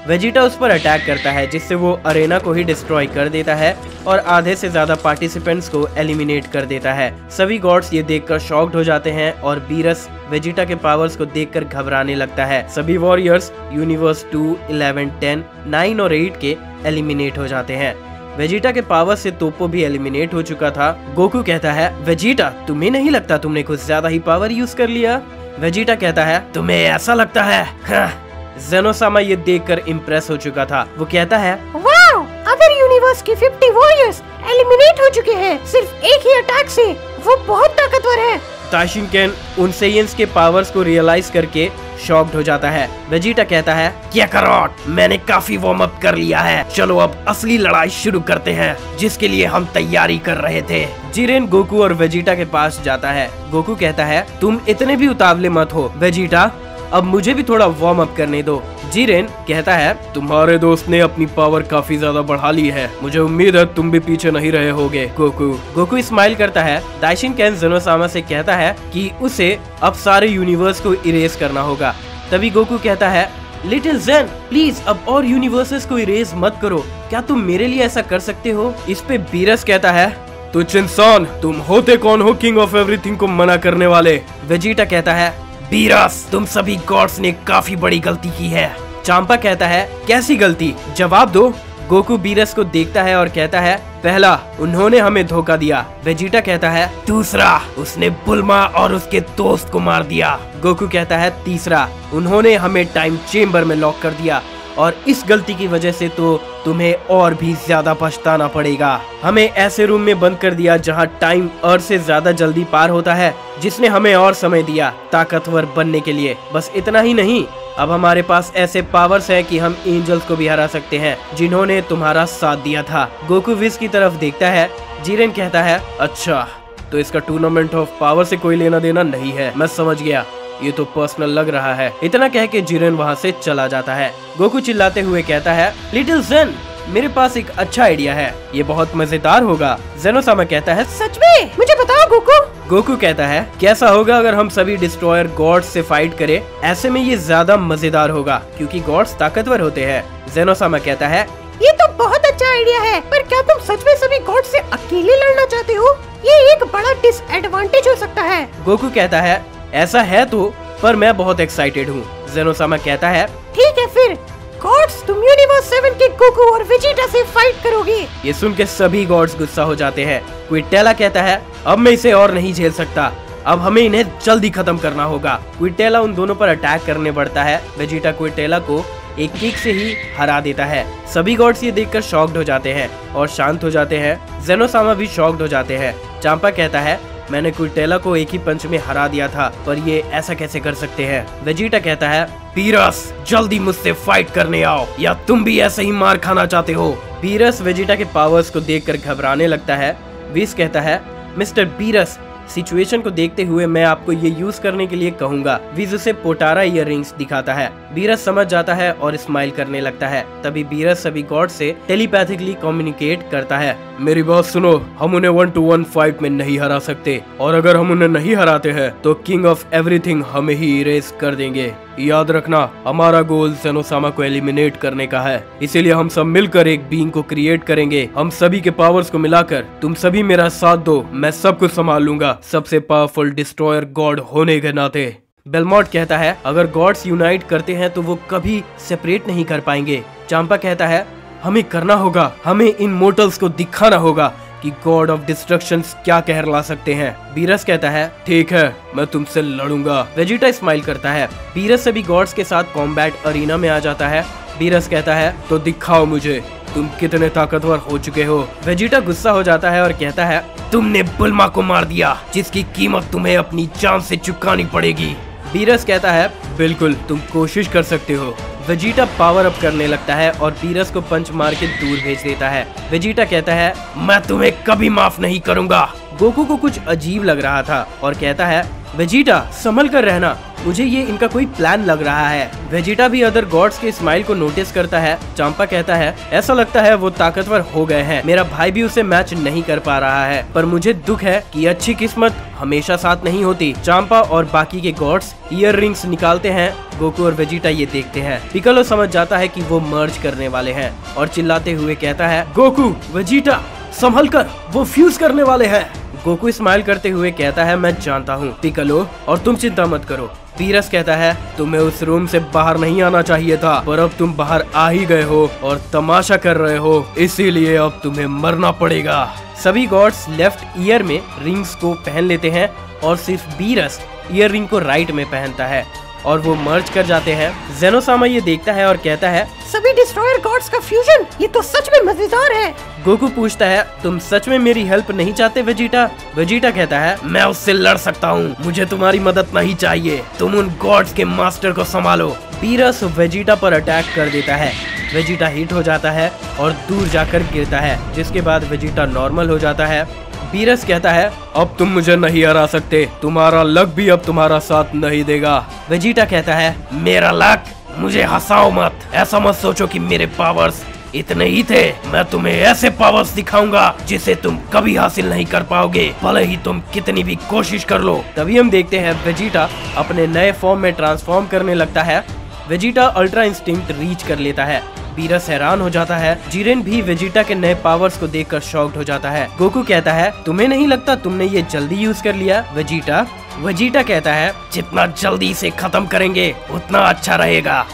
वेजिटा उस पर अटैक करता है जिससे वो अरेना को ही डिस्ट्रॉय कर देता है और आधे से ज्यादा पार्टिसिपेंट्स को एलिमिनेट कर देता है। सभी गॉड्स ये देखकर शॉक्ड हो जाते हैं और बीरस वेजिटा के पावर्स को देखकर घबराने लगता है। सभी वॉरियर्स यूनिवर्स 2, 11, 10, 9 और 8 के एलिमिनेट हो जाते हैं। वेजिटा के पावर से तोप्पो भी एलिमिनेट हो चुका था। गोकू कहता है वेजिटा तुम्हें नहीं लगता तुमने कुछ ज्यादा ही पावर यूज कर लिया। वेजिटा कहता है तुम्हें ऐसा लगता है। हाँ। जेनोसामा ये देखकर इम्प्रेस हो चुका था। वो कहता है वाओ, अदर यूनिवर्स के 50 वॉरियर्स एलिमिनेट हो चुके हैं सिर्फ एक ही अटैक से, वो बहुत ताकतवर है। ताशिनकेन उन सेयंस के पावर्स को रियलाइज करके शॉक्ड हो जाता है। वेजिटा कहता है कैकारोट मैंने काफी वार्म अप कर लिया है, चलो अब असली लड़ाई शुरू करते हैं जिसके लिए हम तैयारी कर रहे थे। जिरेन गोकू और वेजिटा के पास जाता है। गोकू कहता है तुम इतने भी उतावले मत हो वेजिटा, अब मुझे भी थोड़ा वार्म अप करने दो। जिरेन कहता है तुम्हारे दोस्त ने अपनी पावर काफी ज्यादा बढ़ा ली है, मुझे उम्मीद है तुम भी पीछे नहीं रहे होगे गोकू। गोकू स्माइल करता है। दाइशिनकेन जेनोसामा से कहता है कि उसे अब सारे यूनिवर्स को इरेज करना होगा। तभी गोकू कहता है लिटिल जेन प्लीज अब और यूनिवर्सेस को इरेज मत करो, क्या तुम मेरे लिए ऐसा कर सकते हो। इस पे बीरस कहता है तुझ इंसान तुम होते कौन हो किंग ऑफ एवरीथिंग को मना करने वाले। वेजिटा कहता है बीरस तुम सभी गॉड्स ने काफी बड़ी गलती की है। चांपा कहता है कैसी गलती, जवाब दो। गोकू बीरस को देखता है और कहता है पहला उन्होंने हमें धोखा दिया। वेजिटा कहता है दूसरा उसने बुल्मा और उसके दोस्त को मार दिया। गोकू कहता है तीसरा उन्होंने हमें टाइम चेम्बर में लॉक कर दिया और इस गलती की वजह से तो तुम्हें और भी ज्यादा पछताना पड़ेगा। हमें ऐसे रूम में बंद कर दिया जहां टाइम अर्थ से ज्यादा जल्दी पार होता है, जिसने हमें और समय दिया ताकतवर बनने के लिए। बस इतना ही नहीं, अब हमारे पास ऐसे पावर्स हैं कि हम एंजल्स को भी हरा सकते हैं जिन्होंने तुम्हारा साथ दिया था। गोकू विज की तरफ देखता है। जिरेन कहता है अच्छा तो इसका टूर्नामेंट ऑफ पावर से कोई लेना देना नहीं है, मैं समझ गया, ये तो पर्सनल लग रहा है। इतना कह के जिरेन वहाँ से चला जाता है। गोकू चिल्लाते हुए कहता है लिटिल जेन मेरे पास एक अच्छा आइडिया है, ये बहुत मजेदार होगा। जेनोसामा कहता है सच में, मुझे बताओ गोकू। गोकू कहता है कैसा होगा अगर हम सभी डिस्ट्रॉयर गॉड्स से फाइट करें, ऐसे में ये ज्यादा मजेदार होगा क्योंकि गॉड्स ताकतवर होते हैं। जेनोसामा कहता है ये तो बहुत अच्छा आइडिया है, पर क्या तुम सच में सभी गॉड से अकेले लड़ना चाहते हो? ये एक बड़ा डिसएडवांटेज हो सकता है। गोकू कहता है ऐसा है तो, पर मैं बहुत एक्साइटेड हूँ। जेनोसामा कहता है ठीक है फिर गॉड्स तुम यूनिवर्स 7 के गोकू और वेजिटा से फाइट करोगे। ये सुन के सभी गॉड्स गुस्सा हो जाते हैं। क्विटेला कहता है अब मैं इसे और नहीं झेल सकता, अब हमें इन्हें जल्दी खत्म करना होगा। क्विटेला उन दोनों पर अटैक करने बढ़ता है। वेजिटा क्विटेला को एक किक से ही हरा देता है। सभी गॉड्स ये देखकर शॉक्ड हो जाते हैं और शांत हो जाते हैं। जेनोसामा भी शॉक्ड हो जाते हैं। चांपा कहता है मैंने क्विटेला को एक ही पंच में हरा दिया था, पर ये ऐसा कैसे कर सकते हैं। वेजिटा कहता है बीरस जल्दी मुझसे फाइट करने आओ, या तुम भी ऐसे ही मार खाना चाहते हो। बीरस वेजिटा के पावर्स को देखकर घबराने लगता है। विस कहता है मिस्टर बीरस, सिचुएशन को देखते हुए मैं आपको ये यूज करने के लिए कहूंगा। विज उसे पोटारा इयररिंग्स दिखाता है। बीरस समझ जाता है और स्माइल करने लगता है। तभी बीरस सभी गॉड से टेलीपैथिकली कम्युनिकेट करता है। मेरी बात सुनो, हम उन्हें 1-to-1 फाइट में नहीं हरा सकते, और अगर हम उन्हें नहीं हराते हैं तो किंग ऑफ एवरीथिंग हमें ही इरेज कर देंगे। याद रखना, हमारा गोल जेनोसामा को एलिमिनेट करने का है, इसीलिए हम सब मिलकर एक बीइंग को क्रिएट करेंगे। हम सभी के पावर्स को मिलाकर तुम सभी मेरा साथ दो, मैं सब कुछ संभाल लूंगा, सबसे पावरफुल डिस्ट्रॉयर गॉड होने के नाते। बेलमॉट कहता है अगर गॉड्स यूनाइट करते हैं तो वो कभी सेपरेट नहीं कर पाएंगे। चांपा कहता है हमें करना होगा, हमें इन मोर्टल्स को दिखाना होगा कि गॉड ऑफ डिस्ट्रक्शन क्या कहला सकते हैं। बीरस कहता है ठीक है, मैं तुमसे लड़ूंगा। वेजिटा स्माइल करता है। बीरस सभी गॉड्स के साथ कॉम्बैट अरीना में आ जाता है। बीरस कहता है तो दिखाओ मुझे तुम कितने ताकतवर हो चुके हो। वेजिटा गुस्सा हो जाता है और कहता है तुमने बुल्मा को मार दिया, जिसकी कीमत तुम्हें अपनी जान से चुकानी पड़ेगी। बीरस कहता है बिल्कुल, तुम कोशिश कर सकते हो। वेजिटा पावर अप करने लगता है और बीरस को पंच मार के दूर भेज देता है। वेजिटा कहता है मैं तुम्हें कभी माफ नहीं करूंगा। गोकू को कुछ अजीब लग रहा था और कहता है वेजिटा संभल कर रहना, मुझे ये इनका कोई प्लान लग रहा है। वेजिटा भी अदर गॉड्स के स्माइल को नोटिस करता है। चांपा कहता है ऐसा लगता है वो ताकतवर हो गए हैं, मेरा भाई भी उसे मैच नहीं कर पा रहा है, पर मुझे दुख है कि अच्छी किस्मत हमेशा साथ नहीं होती। चांपा और बाकी के गॉड्स ईयर रिंग्स निकालते हैं। गोकू और वेजिटा ये देखते हैं। पिकोलो समझ जाता है कि वो मर्ज करने वाले हैं और चिल्लाते हुए कहता है गोकू वेजिटा संभल कर, वो फ्यूज करने वाले हैं। गोकू स्माइल करते हुए कहता है मैं जानता हूँ पिकोलो, और तुम चिंता मत करो। बीरस कहता है तुम्हें उस रूम से बाहर नहीं आना चाहिए था, पर अब तुम बाहर आ ही गए हो और तमाशा कर रहे हो, इसीलिए अब तुम्हें मरना पड़ेगा। सभी गॉड्स लेफ्ट ईयर में रिंग्स को पहन लेते हैं और सिर्फ बीरस ईयर रिंग को राइट में पहनता है और वो मर्ज कर जाते हैं। जेनोसामा ये देखता है और कहता है सभी डिस्ट्रॉयर गॉड्स का फ्यूजन, ये तो सच में मजेदार है। गोकू पूछता है तुम सच में मेरी हेल्प नहीं चाहते वेजिटा? वेजिटा कहता है मैं उससे लड़ सकता हूँ, मुझे तुम्हारी मदद नहीं चाहिए, तुम उन गॉड्स के मास्टर को संभालो। बीरस वेजिटा पर अटैक कर देता है। वेजिटा हिट हो जाता है और दूर जाकर गिरता है, जिसके बाद वेजिटा नॉर्मल हो जाता है। बीरस कहता है अब तुम मुझे नहीं हरा सकते, तुम्हारा लक भी अब तुम्हारा साथ नहीं देगा। वेजिटा कहता है मेरा लक, मुझे हंसाओ मत, ऐसा मत सोचो कि मेरे पावर्स इतने ही थे, मैं तुम्हें ऐसे पावर्स दिखाऊंगा जिसे तुम कभी हासिल नहीं कर पाओगे, भले ही तुम कितनी भी कोशिश कर लो। तभी हम देखते हैं वेजिटा अपने नए फॉर्म में ट्रांसफॉर्म करने लगता है। वेजिटा अल्ट्रा इंस्टिंक्ट रीच कर लेता है। बीरस हैरान हो जाता है। जीरेन भी वेजिटा के नए पावर्स को देखकर शॉक्ड हो जाता है। गोकू कहता है तुम्हें नहीं लगता तुमने ये जल्दी यूज कर लिया वेजिटा कहता है जितना जल्दी इसे खत्म करेंगे उतना अच्छा रहेगा।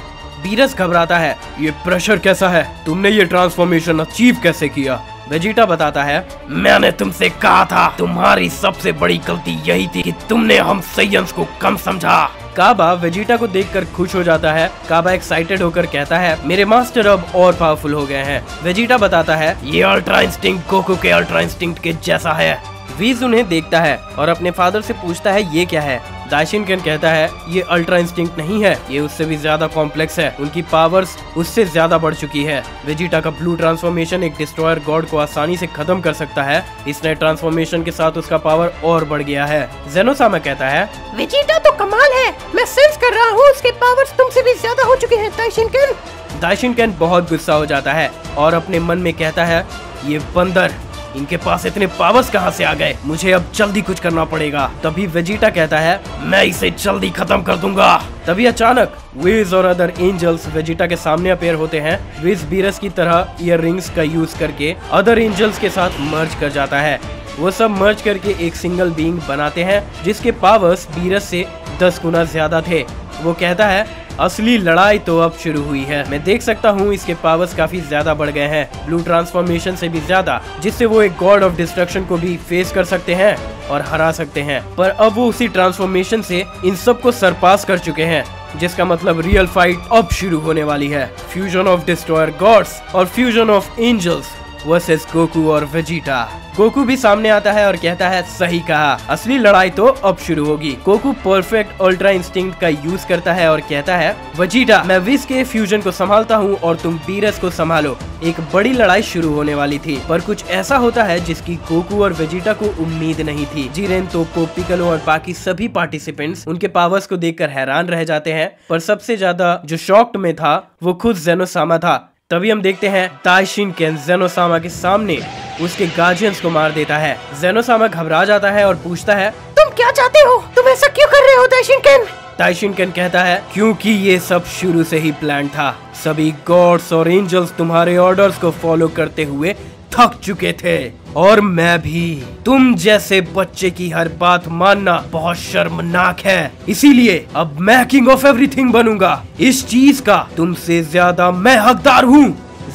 बीरस घबराता है ये प्रेशर कैसा है, तुमने ये ट्रांसफॉर्मेशन अचीव कैसे किया? वेजिटा बताता है मैंने तुमसे कहा था, तुम्हारी सबसे बड़ी गलती यही थी कि तुमने हम सैयंस को कम समझा। काबा वेजिटा को देखकर खुश हो जाता है। काबा एक्साइटेड होकर कहता है मेरे मास्टर अब और पावरफुल हो गए हैं। वेजिटा बताता है ये अल्ट्रा इंस्टिंक्ट गोकू के अल्ट्रा इंस्टिंक्ट के जैसा है। वीज उन्हें देखता है और अपने फादर से पूछता है ये क्या है। दाइशिनकेन कहता है ये अल्ट्रा इंस्टिंक्ट नहीं है, ये उससे भी ज्यादा कॉम्प्लेक्स है, उनकी पावर्स उससे ज्यादा बढ़ चुकी है। वेजिटा का ब्लू ट्रांसफॉर्मेशन एक डिस्ट्रॉयर गॉड को आसानी से खत्म कर सकता है। इस नए ट्रांसफॉर्मेशन के साथ उसका पावर और बढ़ गया है। जेनोसामा कहता है वेजिटा तो कमाल है, मैं सेंस कर रहा हूँ उसके पावर्स तुमसे भी ज्यादा हो चुके हैं दाइशिनकेन। दाइशिनकेन बहुत गुस्सा हो जाता है और अपने मन में कहता है ये बंदर, इनके पास इतने पावर्स कहां से आ गए, मुझे अब जल्दी कुछ करना पड़ेगा। तभी वेजिटा कहता है मैं इसे जल्दी खत्म कर दूंगा। तभी अचानक विज और अदर एंजल्स वेजिटा के सामने अपेयर होते हैं। विज बीरस की तरह ईयर रिंग्स का यूज करके अदर एंजल्स के साथ मर्ज कर जाता है। वो सब मर्ज करके एक सिंगल बीइंग बनाते हैं जिसके पावर्स बीरस से 10 गुना ज्यादा थे। वो कहता है असली लड़ाई तो अब शुरू हुई है। मैं देख सकता हूँ इसके पावर्स काफी ज्यादा बढ़ गए हैं, ब्लू ट्रांसफॉर्मेशन से भी ज्यादा, जिससे वो एक गॉड ऑफ डिस्ट्रक्शन को भी फेस कर सकते हैं और हरा सकते हैं। पर अब वो उसी ट्रांसफॉर्मेशन से इन सब को सरपास कर चुके हैं, जिसका मतलब रियल फाइट अब शुरू होने वाली है। फ्यूजन ऑफ डिस्ट्रॉयर गॉड्स और fusion of angels versus Goku और वेजिटा। गोकू भी सामने आता है और कहता है सही कहा, असली लड़ाई तो अब शुरू होगी। गोकू परफेक्ट अल्ट्रा इंस्टिंक्ट का यूज करता है और कहता है वेजिटा, मैं विस के फ्यूजन को संभालता हूँ और तुम बीरस को संभालो। एक बड़ी लड़ाई शुरू होने वाली थी, पर कुछ ऐसा होता है जिसकी गोकू और वेजिटा को उम्मीद नहीं थी। जिरेन, तोप्पो, पिक्कोलो और बाकी सभी पार्टिसिपेंट्स उनके पावर्स को देखकर हैरान रह जाते हैं, पर सबसे ज्यादा जो शॉक्ड में था वो खुद जेनोसामा था। तभी हम देखते हैं दाइशिनकेन जेनोसामा के सामने उसके गार्जियंस को मार देता है। जेनोसामा घबरा जाता है और पूछता है तुम क्या चाहते हो? तुम ऐसा क्यों कर रहे हो दाइशिनकेन? दाइशिनकेन कहता है क्योंकि ये सब शुरू से ही प्लान था। सभी गॉड्स और एंजल्स तुम्हारे ऑर्डर्स को फॉलो करते हुए थक चुके थे और मैं भी। तुम जैसे बच्चे की हर बात मानना बहुत शर्मनाक है, इसीलिए अब मैं किंग ऑफ एवरीथिंग बनूंगा। इस चीज का तुमसे ज्यादा मैं हकदार हूँ।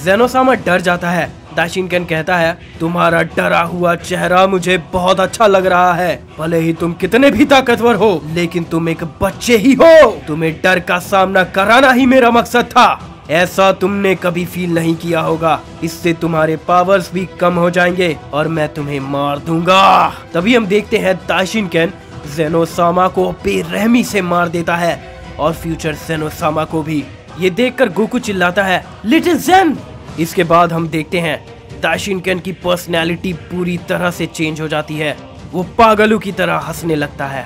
जेनोसामा डर जाता है। दाइशिनकेन कहता है तुम्हारा डरा हुआ चेहरा मुझे बहुत अच्छा लग रहा है। भले ही तुम कितने भी ताकतवर हो, लेकिन तुम एक बच्चे ही हो। तुम्हें डर का सामना कराना ही मेरा मकसद था। ऐसा तुमने कभी फील नहीं किया होगा। इससे तुम्हारे पावर्स भी कम हो जाएंगे और मैं तुम्हें मार दूंगा। तभी हम देखते हैं दाइशिनकेन जेनोसामा को बेरहमी से मार देता है और फ्यूचर जेनोसामा को भी। ये देखकर गोकू चिल्लाता है लिटिल जेन। इसके बाद हम देखते हैं दाइशिनकेन की पर्सनैलिटी पूरी तरह से चेंज हो जाती है। वो पागलों की तरह हंसने लगता है।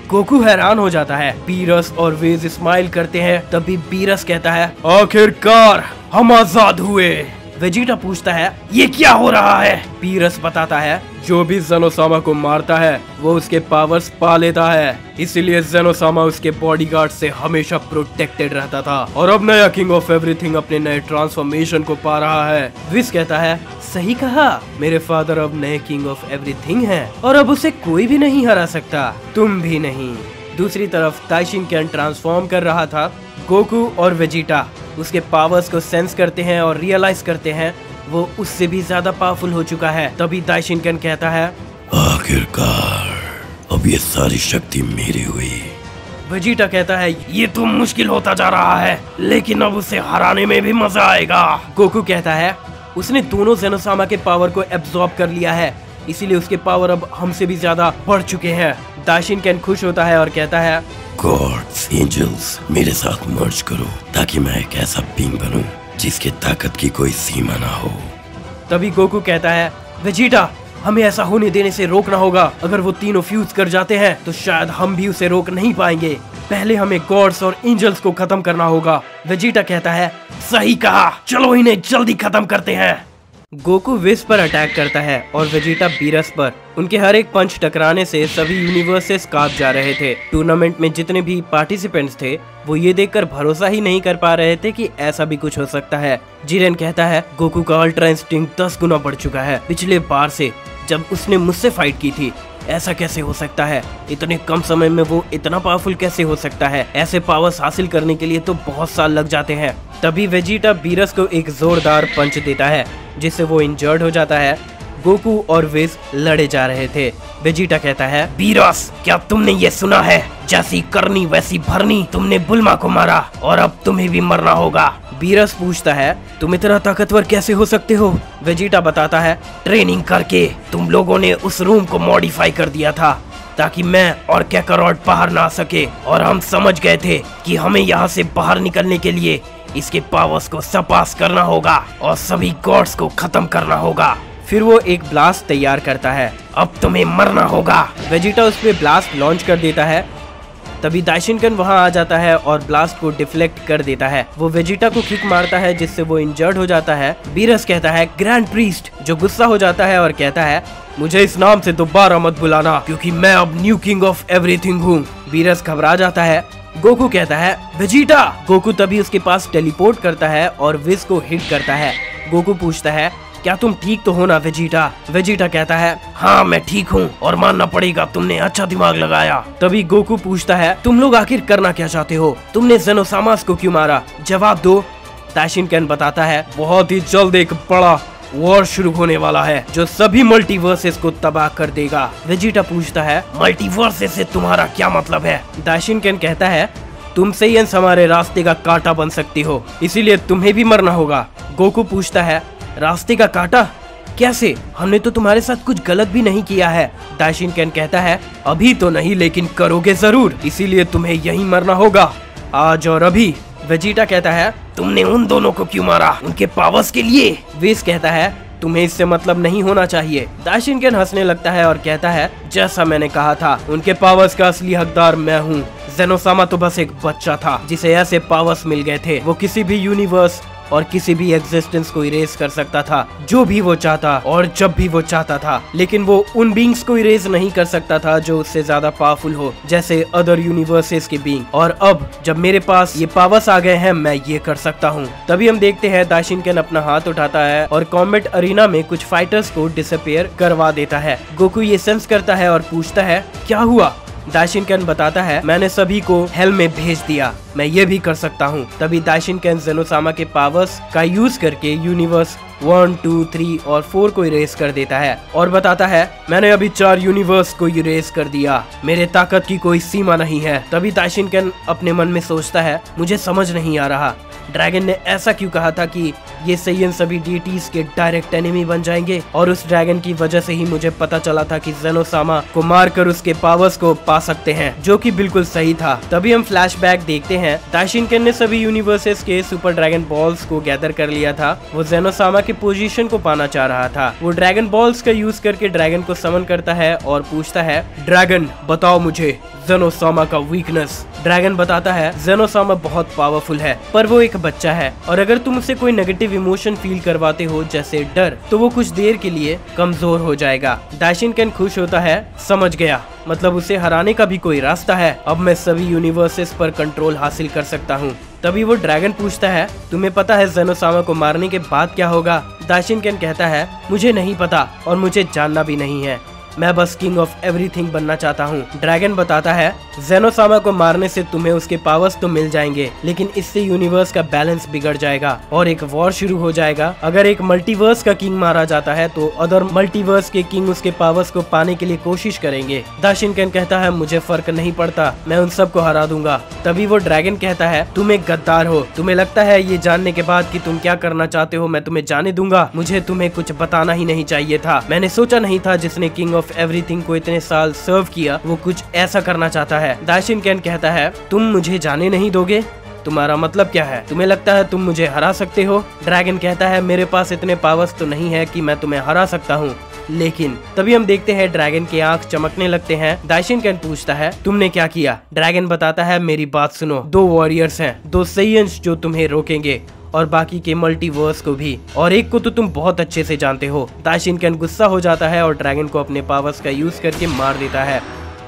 गोकू हैरान हो जाता है। बीरस और वेज स्माइल करते हैं। तभी बीरस कहता है आखिरकार हम आजाद हुए। वेजिटा पूछता है ये क्या हो रहा है? बीरस बताता है जो भी जेनोसामा को मारता है वो उसके पावर्स पा लेता है, इसीलिए जेनोसामा उसके बॉडीगार्ड से हमेशा प्रोटेक्टेड रहता था और अब नया किंग ऑफ एवरीथिंग अपने नए ट्रांसफॉर्मेशन को पा रहा है। विस कहता है सही कहा, मेरे फादर अब नए किंग ऑफ एवरीथिंग हैं और अब उसे कोई भी नहीं हरा सकता, तुम भी नहीं। दूसरी तरफ दाइशिनकेन ट्रांसफॉर्म कर रहा था। गोकू और वेजिटा उसके पावर्स को सेंस करते हैं और रियलाइज करते हैं वो उससे भी ज्यादा पावरफुल हो चुका है। तभी दाइशिनकेन कहता है आखिरकार अब ये सारी शक्ति मेरी हुई। वेजिटा कहता है ये तो मुश्किल होता जा रहा है, लेकिन अब उसे हराने में भी मजा आएगा। गोकू कहता है उसने दोनों जेनोसामा के पावर को एब्जॉर्ब कर लिया है, इसीलिए उसके पावर अब हमसे भी ज्यादा बढ़ चुके हैं। दाइशिनकेन खुश होता है और कहता है गॉड्स एंजल्स मेरे साथ मर्ज करो ताकि मैं एक ऐसा बीइंग बनूं जिसके ताकत की कोई सीमा ना हो। तभी गोकू कहता है वेजिटा हमें ऐसा होने देने से रोकना होगा। अगर वो तीनों फ्यूज कर जाते हैं तो शायद हम भी उसे रोक नहीं पाएंगे। पहले हमें गॉड्स और एंजल्स को खत्म करना होगा। वेजिटा कहता है सही कहा, चलो इन्हें जल्दी खत्म करते हैं। गोकू विस पर अटैक करता है और वेजिटा बीरस पर। उनके हर एक पंच टकराने से सभी यूनिवर्सेस कांप जा रहे थे। टूर्नामेंट में जितने भी पार्टिसिपेंट्स थे वो ये देखकर भरोसा ही नहीं कर पा रहे थे कि ऐसा भी कुछ हो सकता है। जिरेन कहता है गोकू का अल्ट्रा इंस्टिंक्ट 10 गुना बढ़ चुका है पिछले बार से जब उसने मुझसे फाइट की थी। ऐसा कैसे हो सकता है? इतने कम समय में वो इतना पावरफुल कैसे हो सकता है? ऐसे पावर्स हासिल करने के लिए तो बहुत साल लग जाते हैं। तभी वेजिटा बीरस को एक जोरदार पंच देता है जिससे वो इंजर्ड हो जाता है। गोकू और विस लड़े जा रहे थे। वेजिटा कहता है बीरस क्या तुमने ये सुना है? जैसी करनी वैसी भरनी, तुमने बुल्मा को मारा और अब तुम्हें भी मरना होगा। बीरस पूछता है तुम इतना ताकतवर कैसे हो सकते हो? वेजिटा बताता है ट्रेनिंग करके तुम लोगों ने उस रूम को मॉडिफाई कर दिया था ताकि मैं और कैकारोट बाहर ना आ सके, और हम समझ गए थे कि हमें यहाँ से बाहर निकलने के लिए इसके पावर्स को सरपास करना होगा और सभी गॉड्स को खत्म करना होगा। फिर वो एक ब्लास्ट तैयार करता है। अब तुम्हें मरना होगा। वेजिटा उस पे ब्लास्ट लॉन्च कर देता है। तभी दाइशिनकेन वहां आ जाता है और ब्लास्ट को डिफ्लेक्ट कर देता है। वो वेजिटा को किक मारता है जिससे वो इंजर्ड हो जाता है। बीरस कहता है ग्रैंड प्रीस्ट, जो गुस्सा हो जाता है और कहता है मुझे इस नाम से दोबारा मत बुलाना क्योंकि मैं अब न्यू किंग ऑफ एवरीथिंग हूँ। बीरस घबरा जाता है। गोकू कहता है वेजिटा। गोकू तभी उसके पास टेलीपोर्ट करता है और विस को हिट करता है। गोकू पूछता है क्या तुम ठीक तो हो ना वेजिटा? वेजिटा कहता है हाँ मैं ठीक हूँ और मानना पड़ेगा तुमने अच्छा दिमाग लगाया। तभी गोकू पूछता है तुम लोग आखिर करना क्या चाहते हो? तुमने ज़ेनोसामास को क्यों मारा? जवाब दो। दाशिनकेन बताता है बहुत ही जल्द एक बड़ा वॉर शुरू होने वाला है जो सभी मल्टीवर्सेस को तबाह कर देगा। वेजिटा पूछता है मल्टीवर्सेस से तुम्हारा क्या मतलब है? दाशिनकेन कहता है तुम सेयन्स हमारे रास्ते का कांटा बन सकती हो, इसीलिए तुम्हें भी मरना होगा। गोकू पूछता है रास्ते का कांटा? कैसे? हमने तो तुम्हारे साथ कुछ गलत भी नहीं किया है। दाशिनकेन कहता है अभी तो नहीं लेकिन करोगे जरूर, इसीलिए तुम्हें यहीं मरना होगा, आज और अभी। वेजिटा कहता है तुमने उन दोनों को क्यों मारा? उनके पावर्स के लिए। वेस कहता है तुम्हें इससे मतलब नहीं होना चाहिए। दाशिनकेन हंसने लगता है और कहता है जैसा मैंने कहा था उनके पावर्स का असली हकदार मैं हूँ। ज़ेनोसामा तो बस एक बच्चा था जिसे ऐसे पावर्स मिल गए थे, वो किसी भी यूनिवर्स और किसी भी एग्जिस्टेंस को इरेज कर सकता था जो भी वो चाहता और जब भी वो चाहता था, लेकिन वो उन बीइंग्स को इरेज नहीं कर सकता था जो उससे ज्यादा पावरफुल हो, जैसे अदर यूनिवर्सेस के बीइंग। और अब जब मेरे पास ये पावर्स आ गए हैं मैं ये कर सकता हूँ। तभी हम देखते हैं दाशिनकेन अपना हाथ उठाता है और कॉम्बैट अरीना में कुछ फाइटर्स को डिसअपीयर करवा देता है। गोकू ये सेंस करता है और पूछता है क्या हुआ? दाशिनकेन बताता है मैंने सभी को हेल में भेज दिया, मैं ये भी कर सकता हूँ। तभी दाशिनकेन ज़ेनोसामा के पावर्स का यूज करके यूनिवर्स 1, 2, 3 और 4 को इरेज कर देता है और बताता है मैंने अभी 4 यूनिवर्स को इरेज कर दिया, मेरे ताकत की कोई सीमा नहीं है। तभी दाशिनकेन अपने मन में सोचता है मुझे समझ नहीं आ रहा, ड्रैगन ने ऐसा क्यों कहा था कि ये सेयन सभी डीटीज के डायरेक्ट एनिमी बन जाएंगे, और उस ड्रैगन की वजह से ही मुझे पता चला था कि ज़ेनोसामा को मारकर उसके पावर्स को पा सकते हैं, जो कि बिल्कुल सही था। तभी हम फ्लैशबैक देखते हैं दाशिनकेन ने सभी यूनिवर्सेस के सुपर ड्रैगन बॉल्स को गैदर कर लिया था। वो ज़ेनोसामा के पोजीशन को पाना चाह रहा था। वो ड्रैगन बॉल्स का यूज करके ड्रैगन को समन करता है और पूछता है ड्रैगन बताओ मुझे ज़ेनोसामा का वीकनेस। ड्रैगन बताता है ज़ेनोसामा बहुत पावरफुल है पर वो एक बच्चा है, और अगर तुम उसे कोई नेगेटिव इमोशन फील करवाते हो जैसे डर, तो वो कुछ देर के लिए कमजोर हो जाएगा। दाशिनकेन खुश होता है समझ गया, मतलब उसे हराने का भी कोई रास्ता है, अब मैं सभी यूनिवर्सेस पर कंट्रोल हासिल कर सकता हूँ। तभी वो ड्रैगन पूछता है तुम्हें पता है ज़ेनोसामा को मारने के बाद क्या होगा? दाशिनकेन कहता है मुझे नहीं पता और मुझे जानना भी नहीं है, मैं बस किंग ऑफ एवरीथिंग बनना चाहता हूँ। ड्रैगन बताता है ज़ेनोसामा को मारने से तुम्हें उसके पावर्स तो मिल जाएंगे, लेकिन इससे यूनिवर्स का बैलेंस बिगड़ जाएगा और एक वॉर शुरू हो जाएगा। अगर एक मल्टीवर्स का किंग मारा जाता है तो अदर मल्टीवर्स के किंग उसके पावर्स को पाने के लिए कोशिश करेंगे। दाशिनकेन कहता है मुझे फर्क नहीं पड़ता, मैं उन सबको हरा दूंगा। तभी वो ड्रैगन कहता है तुम एक गद्दार हो, तुम्हें लगता है ये जानने के बाद कि तुम क्या करना चाहते हो मैं तुम्हें जाने दूंगा? मुझे तुम्हें कुछ बताना ही नहीं चाहिए था, मैंने सोचा नहीं था जिसने किंग ऑफ एवरीथिंग को इतने साल सर्व किया वो कुछ ऐसा करना चाहता है। दाशिनकेन कहता है तुम मुझे जाने नहीं दोगे? तुम्हारा मतलब क्या है? तुम्हें लगता है तुम मुझे हरा सकते हो? ड्रैगन कहता है मेरे पास इतने पावर्स तो नहीं है कि मैं तुम्हें हरा सकता हूँ, लेकिन तभी हम देखते हैं ड्रैगन के आंख चमकने लगते हैं। दाशिनकेन पूछता है तुमने क्या किया? ड्रैगन बताता है मेरी बात सुनो, 2 वॉरियर्स हैं, 2 सेयन्स जो तुम्हें रोकेंगे और बाकी के मल्टीवर्स को भी, और एक को तो तुम बहुत अच्छे से जानते हो। दाशिनकेन गुस्सा हो जाता है और ड्रैगन को अपने पावर्स का यूज करके मार देता है।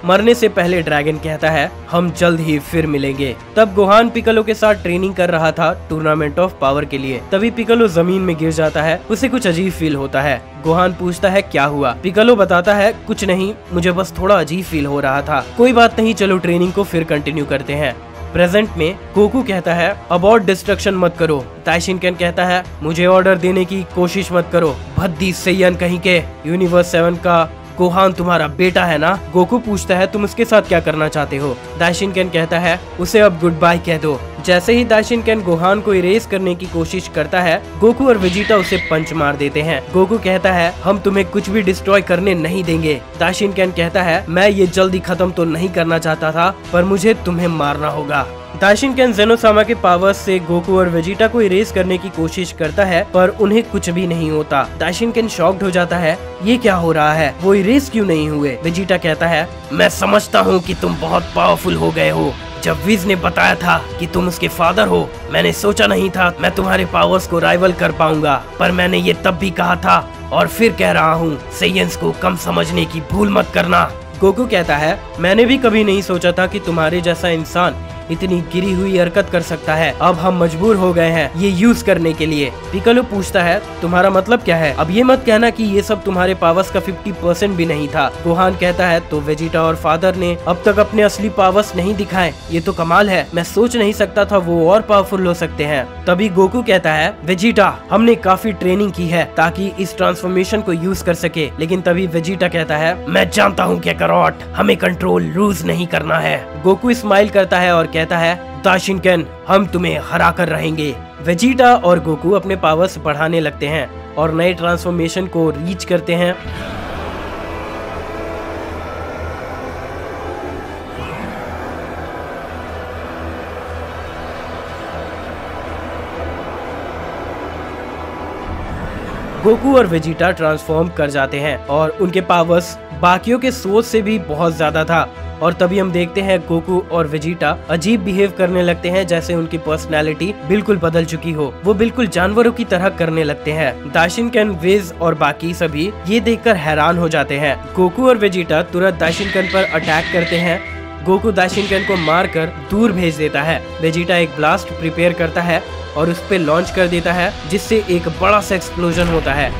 मरने से पहले ड्रैगन कहता है हम जल्द ही फिर मिलेंगे। तब गोहान पिकलो के साथ ट्रेनिंग कर रहा था टूर्नामेंट ऑफ पावर के लिए। तभी पिकलो जमीन में गिर जाता है, उसे कुछ अजीब फील होता है। गोहान पूछता है क्या हुआ? पिकलो बताता है कुछ नहीं, मुझे बस थोड़ा अजीब फील हो रहा था। कोई बात नहीं, चलो ट्रेनिंग को फिर कंटिन्यू करते हैं। प्रेजेंट में गोकू कहता है अबॉर्ट डिस्ट्रक्शन मत करो। दाशिनकेन कहता है मुझे ऑर्डर देने की कोशिश मत करो, भद्दी सेयन कहीं के। यूनिवर्स 7 का गोहान तुम्हारा बेटा है ना? गोकू पूछता है तुम उसके साथ क्या करना चाहते हो? दाशिनकेन कहता है उसे अब गुड बाय कह दो। जैसे ही दाशिनकेन गोहान को इरेज करने की कोशिश करता है, गोकू और वेजिटा उसे पंच मार देते हैं। गोकू कहता है हम तुम्हें कुछ भी डिस्ट्रॉय करने नहीं देंगे। दाशिनकेन कहता है मैं ये जल्दी खत्म तो नहीं करना चाहता था, पर मुझे तुम्हें मारना होगा। दाशिनकेन ज़ेनोसामा के पावर्स से गोकू और वेजिटा को इरेज करने की कोशिश करता है, पर उन्हें कुछ भी नहीं होता। दाशिनकेन शॉक्ड हो जाता है, ये क्या हो रहा है, वो इरेज क्यों नहीं हुए? वेजिटा कहता है मैं समझता हूँ कि तुम बहुत पावरफुल हो गए हो। जब विज ने बताया था कि तुम उसके फादर हो, मैंने सोचा नहीं था मैं तुम्हारे पावर्स को राइवल कर पाऊंगा, पर मैंने ये तब भी कहा था और फिर कह रहा हूँ, सेयन्स को कम समझने की भूल मत करना। गोकू कहता है मैंने भी कभी नहीं सोचा था कि तुम्हारे जैसा इंसान इतनी गिरी हुई हरकत कर सकता है। अब हम मजबूर हो गए हैं ये यूज करने के लिए। पिकोलो पूछता है तुम्हारा मतलब क्या है? अब ये मत कहना कि ये सब तुम्हारे पावर्स का 50% भी नहीं था। गोहान कहता है तो वेजिटा और फादर ने अब तक अपने असली पावर्स नहीं दिखाए, ये तो कमाल है। मैं सोच नहीं सकता था वो और पावरफुल हो सकते हैं। तभी गोकू कहता है वेजिटा हमने काफी ट्रेनिंग की है ताकि इस ट्रांसफॉर्मेशन को यूज कर सके। लेकिन तभी वेजिटा कहता है मैं जानता हूँ काकारोट, हमें कंट्रोल लूज नहीं करना है। गोकू स्माइल करता है और कहता है दाशिनकेन हम तुम्हें हरा कर रहेंगे। वेजिटा और गोकू अपने पावर्स बढ़ाने लगते हैं और नए ट्रांसफॉर्मेशन को रीच करते हैं। गोकू और वेजिटा ट्रांसफॉर्म कर जाते हैं और उनके पावर्स बाकियों के सोच से भी बहुत ज्यादा था। और तभी हम देखते हैं गोकू और वेजिटा अजीब बिहेव करने लगते हैं, जैसे उनकी पर्सनैलिटी बिल्कुल बदल चुकी हो। वो बिल्कुल जानवरों की तरह करने लगते हैं। दाशिनकेन, विज और बाकी सभी ये देखकर हैरान हो जाते हैं। गोकू और वेजिटा तुरंत दाशिनकेन पर अटैक करते हैं। गोकू दाशिनकेन को मारकर दूर भेज देता है। वेजिटा एक ब्लास्ट प्रिपेयर करता है और उस पे लॉन्च कर देता है, जिससे एक बड़ा सा एक्सप्लोजन होता है।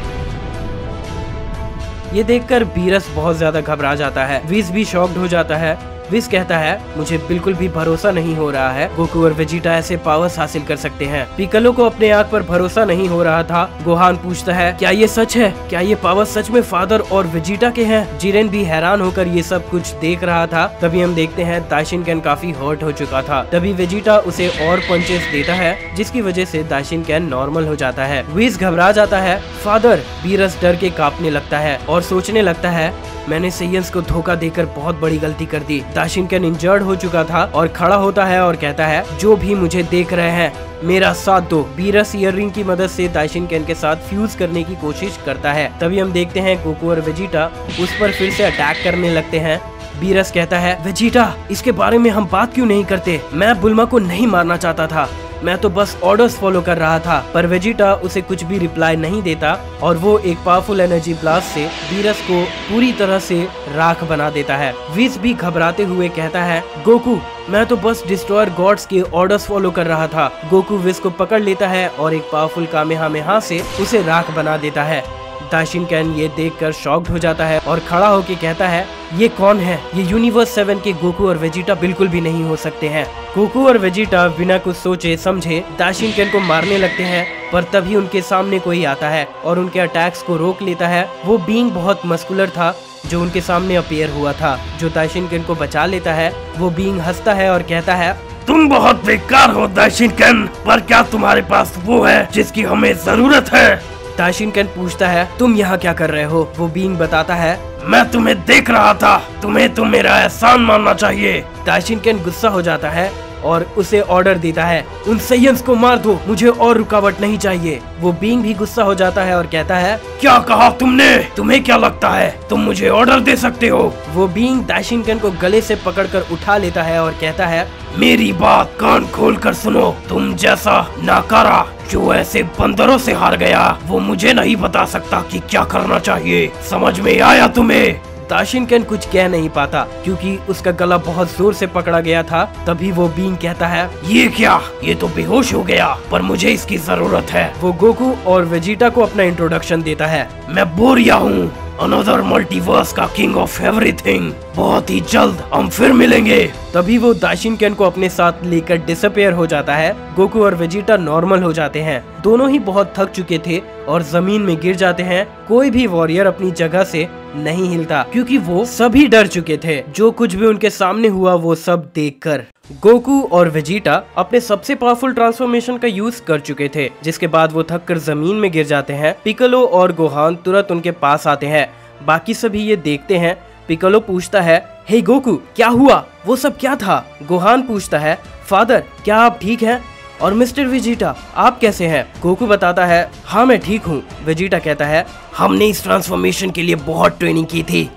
ये देखकर बीरस बहुत ज्यादा घबरा जाता है। विज भी शॉक्ड हो जाता है। विज कहता है मुझे बिल्कुल भी भरोसा नहीं हो रहा है गोकू और वेजिटा ऐसे पावर्स हासिल कर सकते हैं। पिकोलो को अपने आँख पर भरोसा नहीं हो रहा था। गोहान पूछता है क्या ये सच है? क्या ये पावर्स सच में फादर और वेजिटा के हैं? जिरेन भी हैरान होकर ये सब कुछ देख रहा था। तभी हम देखते हैं दाशिनकेन काफी हर्ट हो चुका था। तभी वेजिटा उसे और पंचेस देता है, जिसकी वजह से दाशिनकेन नॉर्मल हो जाता है। विज घबरा जाता है। फादर, बीरस डर के कांपने लगता है और सोचने लगता है मैंने सेयंस को धोखा देकर बहुत बड़ी गलती कर दी। दाशिनकेन इंजर्ड हो चुका था और खड़ा होता है और कहता है जो भी मुझे देख रहे हैं मेरा साथ दो। बीरस ईयररिंग की मदद से दाशिनकेन के साथ फ्यूज करने की कोशिश करता है। तभी हम देखते हैं गोकू और वेजिटा उस पर फिर से अटैक करने लगते हैं। बीरस कहता है वेजिटा इसके बारे में हम बात क्यों नहीं करते? मैं बुल्मा को नहीं मारना चाहता था, मैं तो बस ऑर्डर्स फॉलो कर रहा था। पर वेजिटा उसे कुछ भी रिप्लाई नहीं देता और वो एक पावरफुल एनर्जी ब्लास्ट से बीरस को पूरी तरह से राख बना देता है। विज भी घबराते हुए कहता है गोकू मैं तो बस डिस्ट्रॉयर गॉड्स के ऑर्डर्स फॉलो कर रहा था। गोकू विज को पकड़ लेता है और एक पावरफुल कामेहामेहा से उसे राख बना देता है। दाशिनकेन ये देखकर शॉक्ड हो जाता है और खड़ा होकर कहता है ये कौन है? ये यूनिवर्स 7 के गोकू और वेजिटा बिल्कुल भी नहीं हो सकते हैं। गोकू और वेजिटा बिना कुछ सोचे समझे दाशिनकेन को मारने लगते हैं, पर तभी उनके सामने कोई आता है और उनके अटैक्स को रोक लेता है। वो बीइंग बहुत मस्कुलर था जो उनके सामने अपीयर हुआ था, जो दाशिनकेन को बचा लेता है। वो बीइंग हंसता है और कहता है तुम बहुत बेकार हो दाशिनकेन, पर क्या तुम्हारे पास वो है जिसकी हमें जरूरत है? दाशिनकेन पूछता है तुम यहाँ क्या कर रहे हो? वो बीइंग बताता है मैं तुम्हें देख रहा था, तुम्हें तो मेरा एहसान मानना चाहिए। दाशिनकेन गुस्सा हो जाता है और उसे ऑर्डर देता है उन सेयंस को मार दो, मुझे और रुकावट नहीं चाहिए। वो बीइंग भी गुस्सा हो जाता है और कहता है क्या कहा तुमने? तुम्हें क्या लगता है तुम मुझे ऑर्डर दे सकते हो? वो बीइंग दाशिनकेन को गले से पकड़कर उठा लेता है और कहता है मेरी बात कान खोल कर सुनो, तुम जैसा नाकारा जो ऐसे बंदरों से हार गया वो मुझे नहीं बता सकता कि क्या करना चाहिए। समझ में आया तुम्हें? दाशिनकेन कुछ कह नहीं पाता क्योंकि उसका गला बहुत जोर से पकड़ा गया था। तभी वो बीइंग कहता है ये क्या? ये तो बेहोश हो गया, पर मुझे इसकी जरूरत है। वो गोकू और वेजिटा को अपना इंट्रोडक्शन देता है। मैं बोरिया हूँ, अनदर मल्टीवर्स का किंग ऑफ एवरीथिंग। बहुत ही जल्द हम फिर मिलेंगे। तभी वो दाशिनकेन को अपने साथ लेकर डिसअपियर हो जाता है। गोकू और वेजिटा नॉर्मल हो जाते हैं। दोनों ही बहुत थक चुके थे और जमीन में गिर जाते हैं। कोई भी वॉरियर अपनी जगह से नहीं हिलता क्योंकि वो सभी डर चुके थे जो कुछ भी उनके सामने हुआ वो सब देखकर। गोकू और वेजिटा अपने सबसे पावरफुल ट्रांसफॉर्मेशन का यूज कर चुके थे, जिसके बाद वो थक कर जमीन में गिर जाते हैं। पिकोलो और गोहान तुरंत उनके पास आते हैं। बाकी सभी ये देखते हैं। पिकोलो पूछता है हे गोकू क्या हुआ? वो सब क्या था? गोहान पूछता है फादर क्या आप ठीक हैं? और मिस्टर वेजिटा आप कैसे हैं? गोकू बताता है हाँ मैं ठीक हूँ। वेजिटा कहता है हमने इस ट्रांसफॉर्मेशन के लिए बहुत ट्रेनिंग की थी,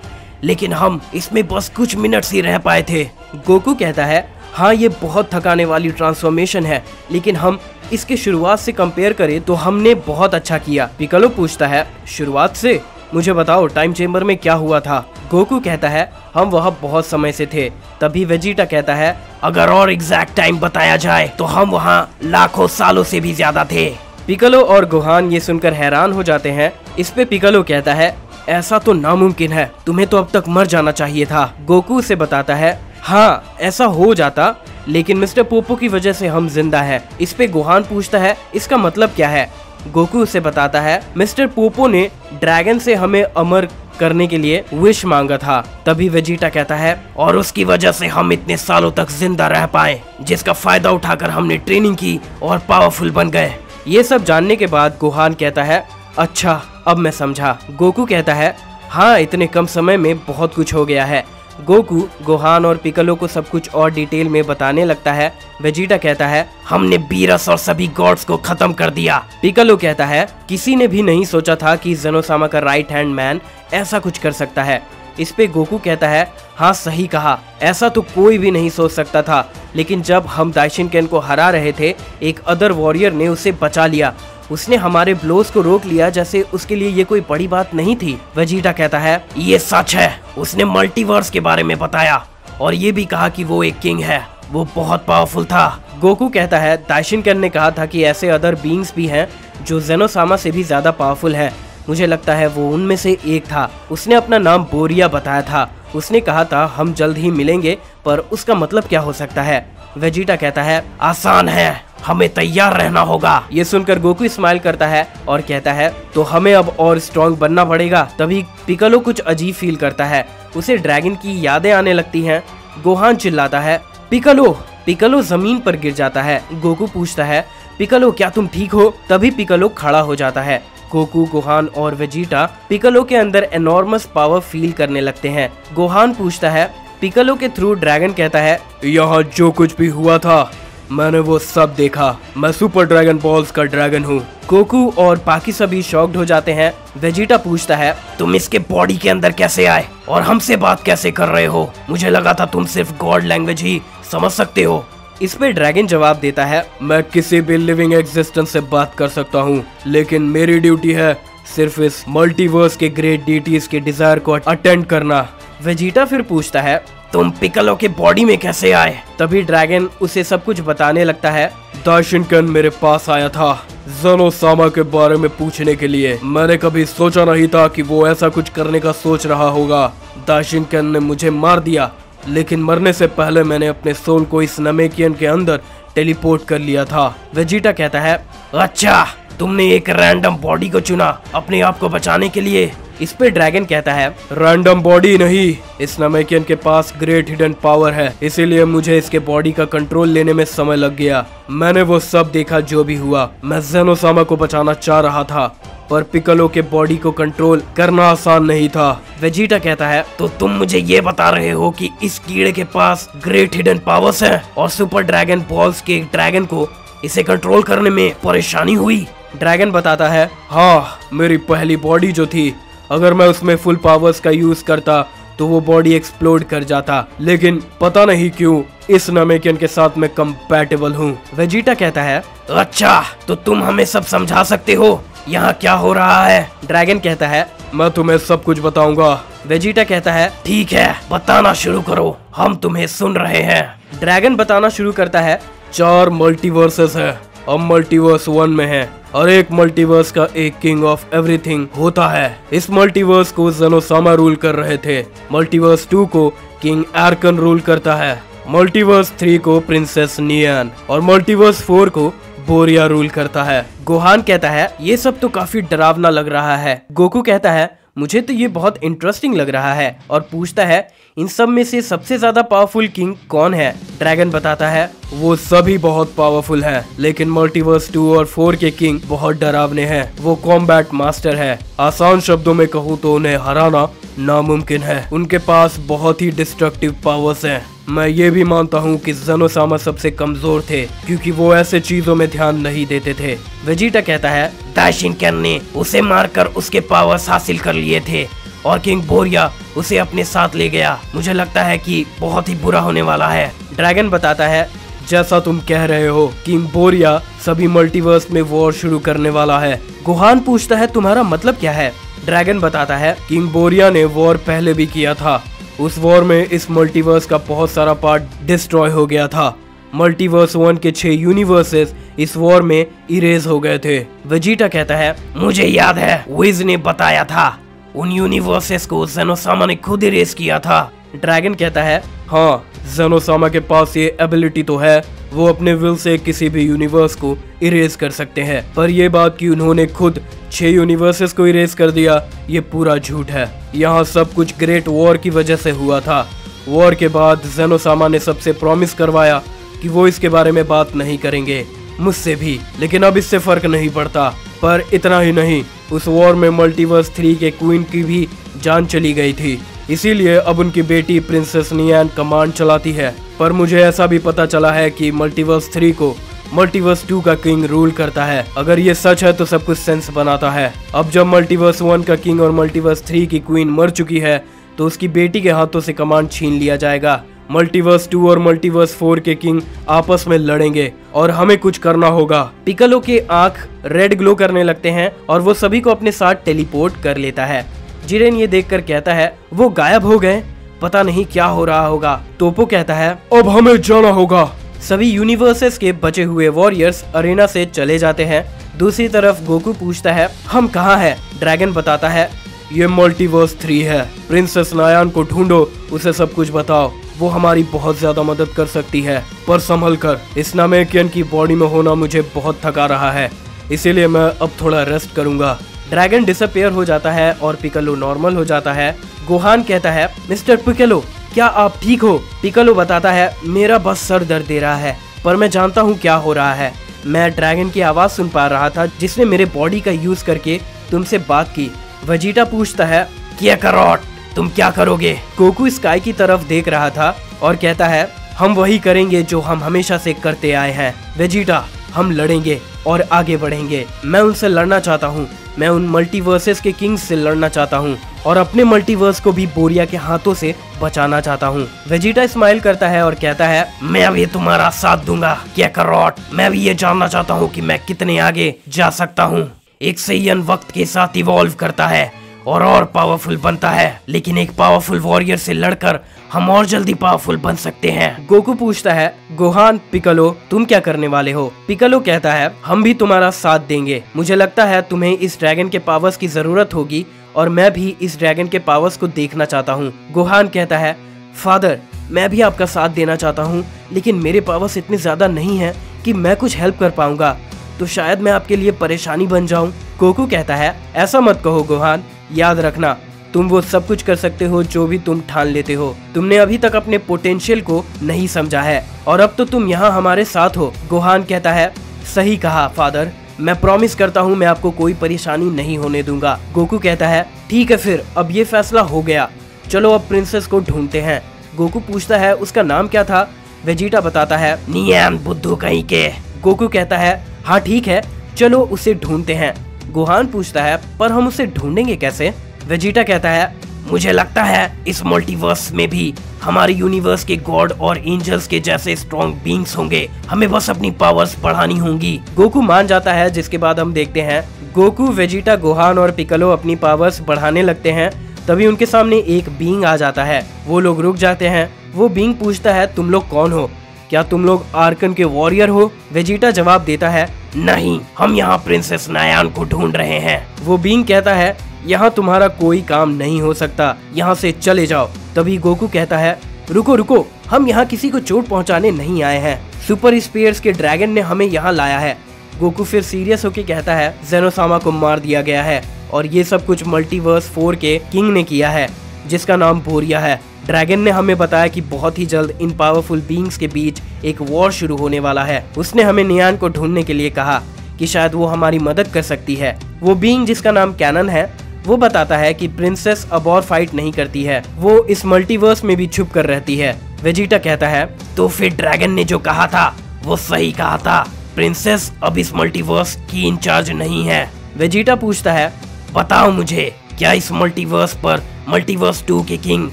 लेकिन हम इसमें बस कुछ मिनट्स ही रह पाए थे। गोकू कहता है हाँ ये बहुत थकाने वाली ट्रांसफॉर्मेशन है, लेकिन हम इसके शुरुआत से कंपेयर करें तो हमने बहुत अच्छा किया। पिकोलो पूछता है शुरुआत से? मुझे बताओ टाइम चेम्बर में क्या हुआ था। गोकू कहता है हम वहाँ बहुत समय से थे। तभी वेजिटा कहता है अगर और एग्जैक्ट टाइम बताया जाए तो हम वहाँ लाखों सालों से भी ज्यादा थे। पिकालो और गोहान ये सुनकर हैरान हो जाते हैं। इस पे पिकालो कहता है ऐसा तो नामुमकिन है, तुम्हें तो अब तक मर जाना चाहिए था। गोकू उसे बताता है हाँ ऐसा हो जाता, लेकिन मिस्टर पोपो की वजह से हम जिंदा हैं। इस पे गोहान पूछता है इसका मतलब क्या है। गोकू उसे बताता है मिस्टर पोपो ने ड्रैगन से हमें अमर करने के लिए विश मांगा था। तभी वेजिटा कहता है और उसकी वजह से हम इतने सालों तक जिंदा रह पाए, जिसका फायदा उठाकर हमने ट्रेनिंग की और पावरफुल बन गए। ये सब जानने के बाद गोहान कहता है अच्छा अब मैं समझा। गोकू कहता है हाँ इतने कम समय में बहुत कुछ हो गया है। गोकू गोहान और पिकालो को सब कुछ और डिटेल में बताने लगता है। वेजिटा कहता है हमने बीरस और सभी गॉड्स को खत्म कर दिया। पिकालो कहता है किसी ने भी नहीं सोचा था कि ज़ेनोसामा का राइट हैंड मैन ऐसा कुछ कर सकता है। इस पे गोकू कहता है हाँ सही कहा, ऐसा तो कोई भी नहीं सोच सकता था, लेकिन जब हम दाइशिनकेन को हरा रहे थे एक अदर वॉरियर ने उसे बचा लिया। उसने हमारे ब्लोज को रोक लिया जैसे उसके लिए ये कोई बड़ी बात नहीं थी। वेजिटा कहता है ये सच है, उसने मल्टीवर्स के बारे में बताया और ये भी कहा कि वो एक किंग है, वो बहुत पावरफुल था। गोकू कहता है दाइशिनकेन ने कहा था कि ऐसे अदर बीइंग्स भी हैं जो ज़ेनोसामा से भी ज्यादा पावरफुल हैं। मुझे लगता है वो उनमें से एक था। उसने अपना नाम बोरिया बताया था। उसने कहा था हम जल्द ही मिलेंगे, पर उसका मतलब क्या हो सकता है। वेजिटा कहता है आसान है, हमें तैयार रहना होगा। ये सुनकर गोकू स्माइल करता है और कहता है तो हमें अब और स्ट्रॉन्ग बनना पड़ेगा। तभी पिकालो कुछ अजीब फील करता है, उसे ड्रैगन की यादें आने लगती हैं। गोहान चिल्लाता है पिकालो। पिकालो जमीन पर गिर जाता है। गोकू पूछता है पिकालो क्या तुम ठीक हो। तभी पिकालो खड़ा हो जाता है। गोकू गोहान और वेजिटा पिकालो के अंदर एनॉर्मस पावर फील करने लगते हैं। गोहान पूछता है पिकालो के थ्रू। ड्रैगन कहता है यहाँ जो कुछ भी हुआ था मैंने वो सब देखा, मैं सुपर ड्रैगन बॉल्स का ड्रैगन हूँ। गोकू और बाकी सभी शॉक्ड हो जाते हैं। वेजिटा पूछता है तुम इसके बॉडी के अंदर कैसे आए और हमसे बात कैसे कर रहे हो? मुझे लगा था तुम सिर्फ गॉड लैंग्वेज ही समझ सकते हो। इस पे ड्रैगन जवाब देता है मैं किसी भी लिविंग एग्जिस्टेंस से बात कर सकता हूँ, लेकिन मेरी ड्यूटी है सिर्फ इस मल्टीवर्स के ग्रेट डीटीज के डिजायर को अटेंड करना। वेजिटा फिर पूछता है तुम पिकालो के बॉडी में कैसे आए? तभी ड्रैगन उसे सब कुछ बताने लगता है। दाइशिनकेन मेरे पास आया था ज़ेनोसामा के बारे में पूछने के लिए। मैंने कभी सोचा नहीं था कि वो ऐसा कुछ करने का सोच रहा होगा। दाइशिनकेन ने मुझे मार दिया, लेकिन मरने से पहले मैंने अपने सोल को इस नमेकियन के अंदर टेलीपोर्ट कर लिया था। वेजिटा कहता है अच्छा तुमने एक रैंडम बॉडी को चुना अपने आप को बचाने के लिए। इस पे ड्रैगन कहता है रैंडम बॉडी नहीं, इस नमेकियन के पास ग्रेट हिडन पावर है, इसीलिए मुझे इसके बॉडी का कंट्रोल लेने में समय लग गया। मैंने वो सब देखा जो भी हुआ। मैं ज़ेनोसामा को बचाना चाह रहा था, पर पिकालो के बॉडी को कंट्रोल करना आसान नहीं था। वेजिटा कहता है तो तुम मुझे ये बता रहे हो कि इस कीड़े के पास ग्रेट हिडन पावर्स हैं और सुपर ड्रैगन बॉल्स के ड्रैगन को इसे कंट्रोल करने में परेशानी हुई? ड्रैगन बताता है हाँ, मेरी पहली बॉडी जो थी, अगर मैं उसमें फुल पावर्स का यूज करता तो वो बॉडी एक्सप्लोड कर जाता, लेकिन पता नहीं क्यों इस नमेकियन के साथ मैं कंपैटिबल हूँ। वेजिटा कहता है अच्छा तो तुम हमें सब समझा सकते हो यहाँ क्या हो रहा है? ड्रैगन कहता है मैं तुम्हें सब कुछ बताऊंगा। वेजिटा कहता है ठीक है, बताना शुरू करो, हम तुम्हें सुन रहे हैं। ड्रैगन बताना शुरू करता है 4 मल्टीवर्सेस है, अब मल्टीवर्स 1 में है और एक मल्टीवर्स का एक किंग ऑफ एवरीथिंग होता है। इस मल्टीवर्स को ज़ेनोसामा रूल कर रहे थे। मल्टीवर्स 2 को किंग एरकन रूल करता है। मल्टीवर्स 3 को प्रिंसेस नियन और मल्टीवर्स 4 को बोरिया रूल करता है। गोहान कहता है ये सब तो काफी डरावना लग रहा है। गोकू कहता है मुझे तो ये बहुत इंटरेस्टिंग लग रहा है और पूछता है इन सब में से सबसे ज्यादा पावरफुल किंग कौन है? ड्रैगन बताता है वो सभी बहुत पावरफुल हैं, लेकिन मल्टीवर्स 2 और 4 के किंग बहुत डरावने हैं। वो कॉम्बैट मास्टर है। आसान शब्दों में कहूँ तो उन्हें हराना नामुमकिन है। उनके पास बहुत ही डिस्ट्रक्टिव पावर्स हैं। मैं ये भी मानता हूँ कि ज़ेनोसामा सबसे कमजोर थे क्योंकि वो ऐसे चीजों में ध्यान नहीं देते थे। वेजिटा कहता है दाइशिनकेन ने उसे मारकर उसके पावर्स हासिल कर लिए थे और किंग बोरिया उसे अपने साथ ले गया। मुझे लगता है कि बहुत ही बुरा होने वाला है। ड्रैगन बताता है जैसा तुम कह रहे हो, किंग बोरिया सभी मल्टीवर्स में वॉर शुरू करने वाला है। गोहान पूछता है तुम्हारा मतलब क्या है? ड्रैगन बताता है, किंग बोरिया ने वॉर पहले भी किया था। उस वॉर में इस मल्टीवर्स का बहुत सारा पार्ट डिस्ट्रॉय हो गया था। मल्टीवर्स 1 के 6 यूनिवर्सेस इस वॉर में इरेज हो गए थे। वेजिटा कहता है, मुझे याद है विज ने बताया था उन यूनिवर्सेस को ज़ेनोसामा ने खुद इरेज किया था। ड्रैगन कहता है, हाँ, ज़ेनोसामा के पास ये एबिलिटी तो है, वो अपने विल से किसी भी यूनिवर्स को इरेज कर सकते हैं। पर ये बात कि उन्होंने खुद 6 यूनिवर्सेस को इरेज कर दिया, ये पूरा झूठ है। यहाँ सब कुछ ग्रेट वॉर की वजह से हुआ था। वॉर के बाद ज़ेनोसामा ने सबसे प्रॉमिस करवाया कि वो इसके बारे में बात नहीं करेंगे, मुझसे भी, लेकिन अब इससे फर्क नहीं पड़ता। पर इतना ही नहीं, उस वॉर में मल्टीवर्स 3 के क्वीन की भी जान चली गई थी, इसीलिए अब उनकी बेटी प्रिंसेस नियान कमांड चलाती है। पर मुझे ऐसा भी पता चला है कि मल्टीवर्स 3 को मल्टीवर्स 2 का किंग रूल करता है। अगर ये सच है तो सब कुछ सेंस बनाता है। अब जब मल्टीवर्स 1 का किंग और मल्टीवर्स 3 की क्वीन मर चुकी है तो उसकी बेटी के हाथों से कमांड छीन लिया जाएगा। मल्टीवर्स 2 और मल्टीवर्स 4 के किंग आपस में लड़ेंगे और हमें कुछ करना होगा। पिकालो के आंख रेड ग्लो करने लगते हैं और वो सभी को अपने साथ टेलीपोर्ट कर लेता है। जिरेन ये देखकर कहता है, वो गायब हो गए, पता नहीं क्या हो रहा होगा। टोपो कहता है, अब हमें जाना होगा। सभी यूनिवर्सेस के बचे हुए वॉरियर्स अरेना से चले जाते हैं। दूसरी तरफ गोकू पूछता है, हम कहाँ हैं? ड्रैगन बताता है, ये मल्टीवर्स 3 है। प्रिंसेस नायान को ढूंढो, उसे सब कुछ बताओ, वो हमारी बहुत ज्यादा मदद कर सकती है। पर संभल कर, इस नामेकियन की बॉडी में होना मुझे बहुत थका रहा है, इसीलिए मैं अब थोड़ा रेस्ट करूंगा। ड्रैगन डिसअपियर हो जाता है और पिकालो नॉर्मल हो जाता है। गोहान कहता है, मिस्टर पिकालो, क्या आप ठीक हो? पिकालो बताता है, मेरा बस सर दर्द दे रहा है, पर मैं जानता हूँ क्या हो रहा है। मैं ड्रैगन की आवाज सुन पा रहा था जिसने मेरे बॉडी का यूज करके तुमसे बात की। वेजिटा पूछता है, क्या करोट, तुम क्या करोगे? गोकू स्काई की तरफ देख रहा था और कहता है, हम वही करेंगे जो हम हमेशा से करते आए हैं। वेजिटा, हम लड़ेंगे और आगे बढ़ेंगे। मैं उनसे लड़ना चाहता हूँ, मैं उन मल्टीवर्सेस के किंग्स से लड़ना चाहता हूँ और अपने मल्टीवर्स को भी बोरिया के हाथों से बचाना चाहता हूँ। वेजिटा स्माइल करता है और कहता है, मैं अभी तुम्हारा साथ दूंगा क्या करोट। मैं भी ये जानना चाहता हूँ कि मैं कितने आगे जा सकता हूँ। एक सैयन वक्त के साथ इवॉल्व करता है और पावरफुल बनता है, लेकिन एक पावरफुल वॉरियर से लड़कर हम और जल्दी पावरफुल बन सकते हैं। गोकू पूछता है, गोहान, पिकालो, तुम क्या करने वाले हो? पिकालो कहता है, हम भी तुम्हारा साथ देंगे। मुझे लगता है तुम्हें इस ड्रैगन के पावर्स की जरूरत होगी और मैं भी इस ड्रैगन के पावर्स को देखना चाहता हूँ। गोहान कहता है, फादर, मैं भी आपका साथ देना चाहता हूँ, लेकिन मेरे पावर्स इतने ज्यादा नहीं है कि मैं कुछ हेल्प कर पाऊंगा, तो शायद मैं आपके लिए परेशानी बन जाऊं। गोकू कहता है, ऐसा मत कहो गोहान, याद रखना तुम वो सब कुछ कर सकते हो जो भी तुम ठान लेते हो। तुमने अभी तक अपने पोटेंशियल को नहीं समझा है और अब तो तुम यहाँ हमारे साथ हो। गोहान कहता है, सही कहा फादर, मैं प्रॉमिस करता हूँ मैं आपको कोई परेशानी नहीं होने दूंगा। गोकू कहता है, ठीक है फिर, अब ये फैसला हो गया, चलो अब प्रिंसेस को ढूंढते हैं। गोकू पूछता है, उसका नाम क्या था? वेजिटा बताता है, नियान बुद्धू कहीं के। गोकू कहता है, हाँ ठीक है, चलो उसे ढूंढते हैं। गोहान पूछता है, पर हम उसे ढूंढेंगे कैसे? वेजिटा कहता है, मुझे लगता है इस मल्टीवर्स में भी हमारे यूनिवर्स के गॉड और एंजल्स के जैसे स्ट्रॉन्ग बीइंग्स होंगे, हमें बस अपनी पावर्स बढ़ानी होंगी। गोकू मान जाता है, जिसके बाद हम देखते हैं गोकू, वेजिटा, गोहान और पिकालो अपनी पावर्स बढ़ाने लगते हैं। तभी उनके सामने एक बीइंग आ जाता है। वो लोग रुक जाते हैं। वो बीइंग पूछता है, तुम लोग कौन हो? क्या तुम लोग आर्कन के वॉरियर हो? वेजिटा जवाब देता है, नहीं, हम यहाँ प्रिंसेस नायान को ढूंढ रहे हैं। वो बीइंग कहता है, यहाँ तुम्हारा कोई काम नहीं हो सकता, यहाँ से चले जाओ। तभी गोकू कहता है, रुको रुको, हम यहाँ किसी को चोट पहुँचाने नहीं आए हैं, सुपर स्पीयर्स के ड्रैगन ने हमें यहाँ लाया है। गोकू फिर सीरियस होके कहता है, ज़ेनोसामा को मार दिया गया है और ये सब कुछ मल्टीवर्स 4 के किंग ने किया है, जिसका नाम बोरिया है। ड्रैगन ने हमें बताया कि बहुत ही जल्द इन पावरफुल बीइंग्स के बीच एक वॉर शुरू होने वाला है। उसने हमें नियान को ढूंढने के लिए कहा कि शायद वो हमारी मदद कर सकती है। वो बीइंग, जिसका नाम कैनन है, वो बताता है कि प्रिंसेस अब और फाइट नहीं करती है, वो इस मल्टीवर्स में भी छुप कर रहती है। वेजिटा कहता है, तो फिर ड्रैगन ने जो कहा था वो सही कहा था, प्रिंसेस अब इस मल्टीवर्स की इंचार्ज नहीं है। वेजिटा पूछता है, बताओ मुझे, क्या इस मल्टीवर्स पर मल्टीवर्स 2 के किंग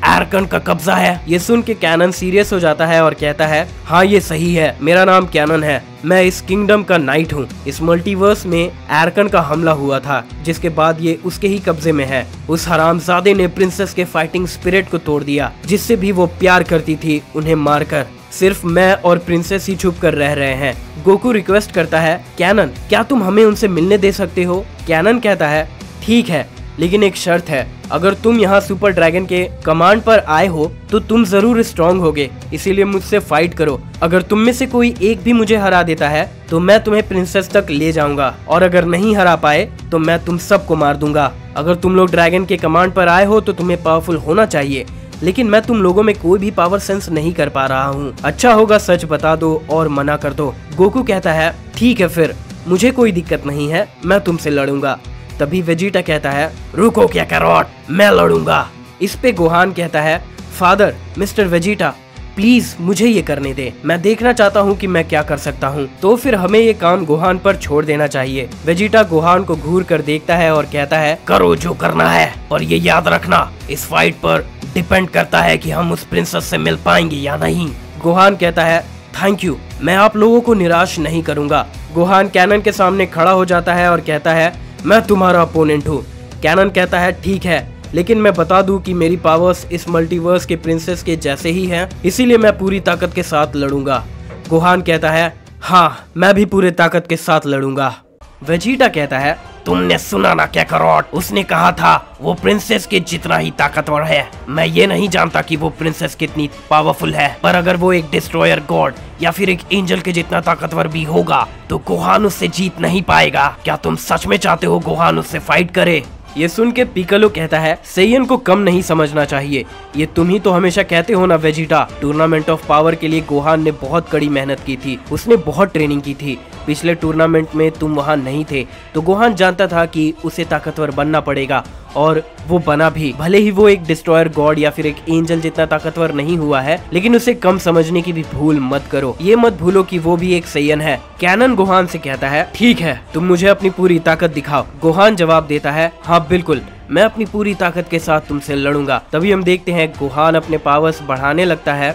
एरकन का कब्जा है? ये सुन के कैनन सीरियस हो जाता है और कहता है, हाँ ये सही है, मेरा नाम कैनन है, मैं इस किंगडम का नाइट हूँ। इस मल्टीवर्स में एरकन का हमला हुआ था, जिसके बाद ये उसके ही कब्जे में है। उस हरामजादे ने प्रिंसेस के फाइटिंग स्पिरिट को तोड़ दिया, जिससे भी वो प्यार करती थी उन्हें मारकर। सिर्फ मैं और प्रिंसेस ही छुप कर रह रहे हैं। गोकू रिक्वेस्ट करता है, कैनन क्या तुम हमें उनसे मिलने दे सकते हो? कैनन कहता है, ठीक है, लेकिन एक शर्त है, अगर तुम यहाँ सुपर ड्रैगन के कमांड पर आए हो तो तुम जरूर स्ट्रॉन्ग होगे, इसीलिए मुझसे फाइट करो। अगर तुम में से कोई एक भी मुझे हरा देता है तो मैं तुम्हें प्रिंसेस तक ले जाऊंगा, और अगर नहीं हरा पाए तो मैं तुम सबको मार दूंगा। अगर तुम लोग ड्रैगन के कमांड पर आए हो तो तुम्हें पावरफुल होना चाहिए, लेकिन मैं तुम लोगों में कोई भी पावर सेंस नहीं कर पा रहा हूँ। अच्छा होगा सच बता दो और मना कर दो। गोकू कहता है, ठीक है फिर, मुझे कोई दिक्कत नहीं है, मैं तुमसे लड़ूंगा। तभी वेजिटा कहता है, रुको क्या कैरोट, मैं लड़ूंगा। इस पे गोहान कहता है, फादर मिस्टर वेजिटा प्लीज मुझे ये करने दे, मैं देखना चाहता हूँ कि मैं क्या कर सकता हूँ। तो फिर हमें ये काम गोहान पर छोड़ देना चाहिए। वेजिटा गोहान को घूर कर देखता है और कहता है, करो जो करना है, पर ये याद रखना इस फाइट पर डिपेंड करता है कि हम उस प्रिंसेस से मिल पाएंगे या नहीं। गोहान कहता है, थैंक यू, मैं आप लोगों को निराश नहीं करूंगा। गोहान कैनन के सामने खड़ा हो जाता है और कहता है, मैं तुम्हारा अपोनेंट हूँ। कैनन कहता है, ठीक है, लेकिन मैं बता दूं कि मेरी पावर्स इस मल्टीवर्स के प्रिंसेस के जैसे ही हैं, इसीलिए मैं पूरी ताकत के साथ लड़ूंगा। गोहान कहता है, हाँ मैं भी पूरे ताकत के साथ लड़ूंगा। वेजिटा कहता है, तुमने सुना ना क्या कैरोट, उसने कहा था वो प्रिंसेस के जितना ही ताकतवर है। मैं ये नहीं जानता कि वो प्रिंसेस कितनी पावरफुल है, पर अगर वो एक डिस्ट्रॉयर गॉड या फिर एक एंजल के जितना ताकतवर भी होगा तो गोहान उससे जीत नहीं पाएगा। क्या तुम सच में चाहते हो गोहान उससे फाइट करे? ये सुन के पिकलो कहता है, सेयन को कम नहीं समझना चाहिए, ये तुम ही तो हमेशा कहते हो ना वेजिटा। टूर्नामेंट ऑफ पावर के लिए गोहान ने बहुत कड़ी मेहनत की थी, उसने बहुत ट्रेनिंग की थी। पिछले टूर्नामेंट में तुम वहाँ नहीं थे, तो गोहान जानता था कि उसे ताकतवर बनना पड़ेगा, और वो बना भी। भले ही वो एक डिस्ट्रॉयर गॉड या फिर एक एंजल जितना ताकतवर नहीं हुआ है, लेकिन उसे कम समझने की भी भूल मत करो। ये मत भूलो कि वो भी एक सेयन है। कैनन गोहान से कहता है, ठीक है, तुम मुझे अपनी पूरी ताकत दिखाओ। गोहान जवाब देता है, हाँ बिल्कुल, मैं अपनी पूरी ताकत के साथ तुमसे लड़ूंगा। तभी हम देखते हैं गोहान अपने पावर्स बढ़ाने लगता है।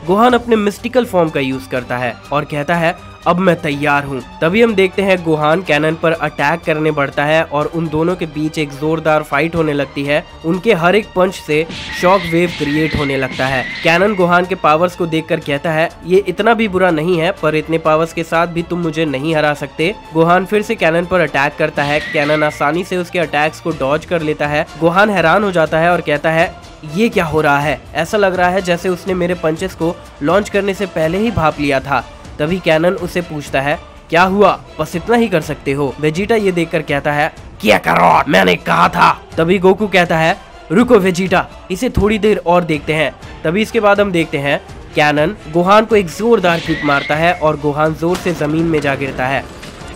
गोहान अपने मिस्टिकल फॉर्म का यूज करता है और कहता है, अब मैं तैयार हूँ। तभी हम देखते हैं गोहान कैनन पर अटैक करने बढ़ता है और उन दोनों के बीच एक जोरदार फाइट होने लगती है। उनके हर एक पंच से शॉक वेव क्रिएट होने लगता है। कैनन गोहान के पावर्स को देखकर कहता है, ये इतना भी बुरा नहीं है, पर इतने पावर्स के साथ भी तुम मुझे नहीं हरा सकते। गोहान फिर से कैनन पर अटैक करता है। कैनन आसानी से उसके अटैक्स को डॉज कर लेता है। गोहान हैरान हो जाता है और कहता है, ये क्या हो रहा है? ऐसा लग रहा है जैसे उसने मेरे पंचेस को लॉन्च करने से पहले ही भाप लिया था। तभी कैनन उसे पूछता है, क्या हुआ, बस इतना ही कर सकते हो? वेजिटा ये देखकर कहता है, क्या करो, मैंने कहा था। तभी गोकू कहता है, रुको वेजिटा, इसे थोड़ी देर और देखते हैं। तभी इसके बाद हम देखते हैं कैनन गोहान को एक जोरदार किक मारता है और गोहान जोर से जमीन में जा गिरता है।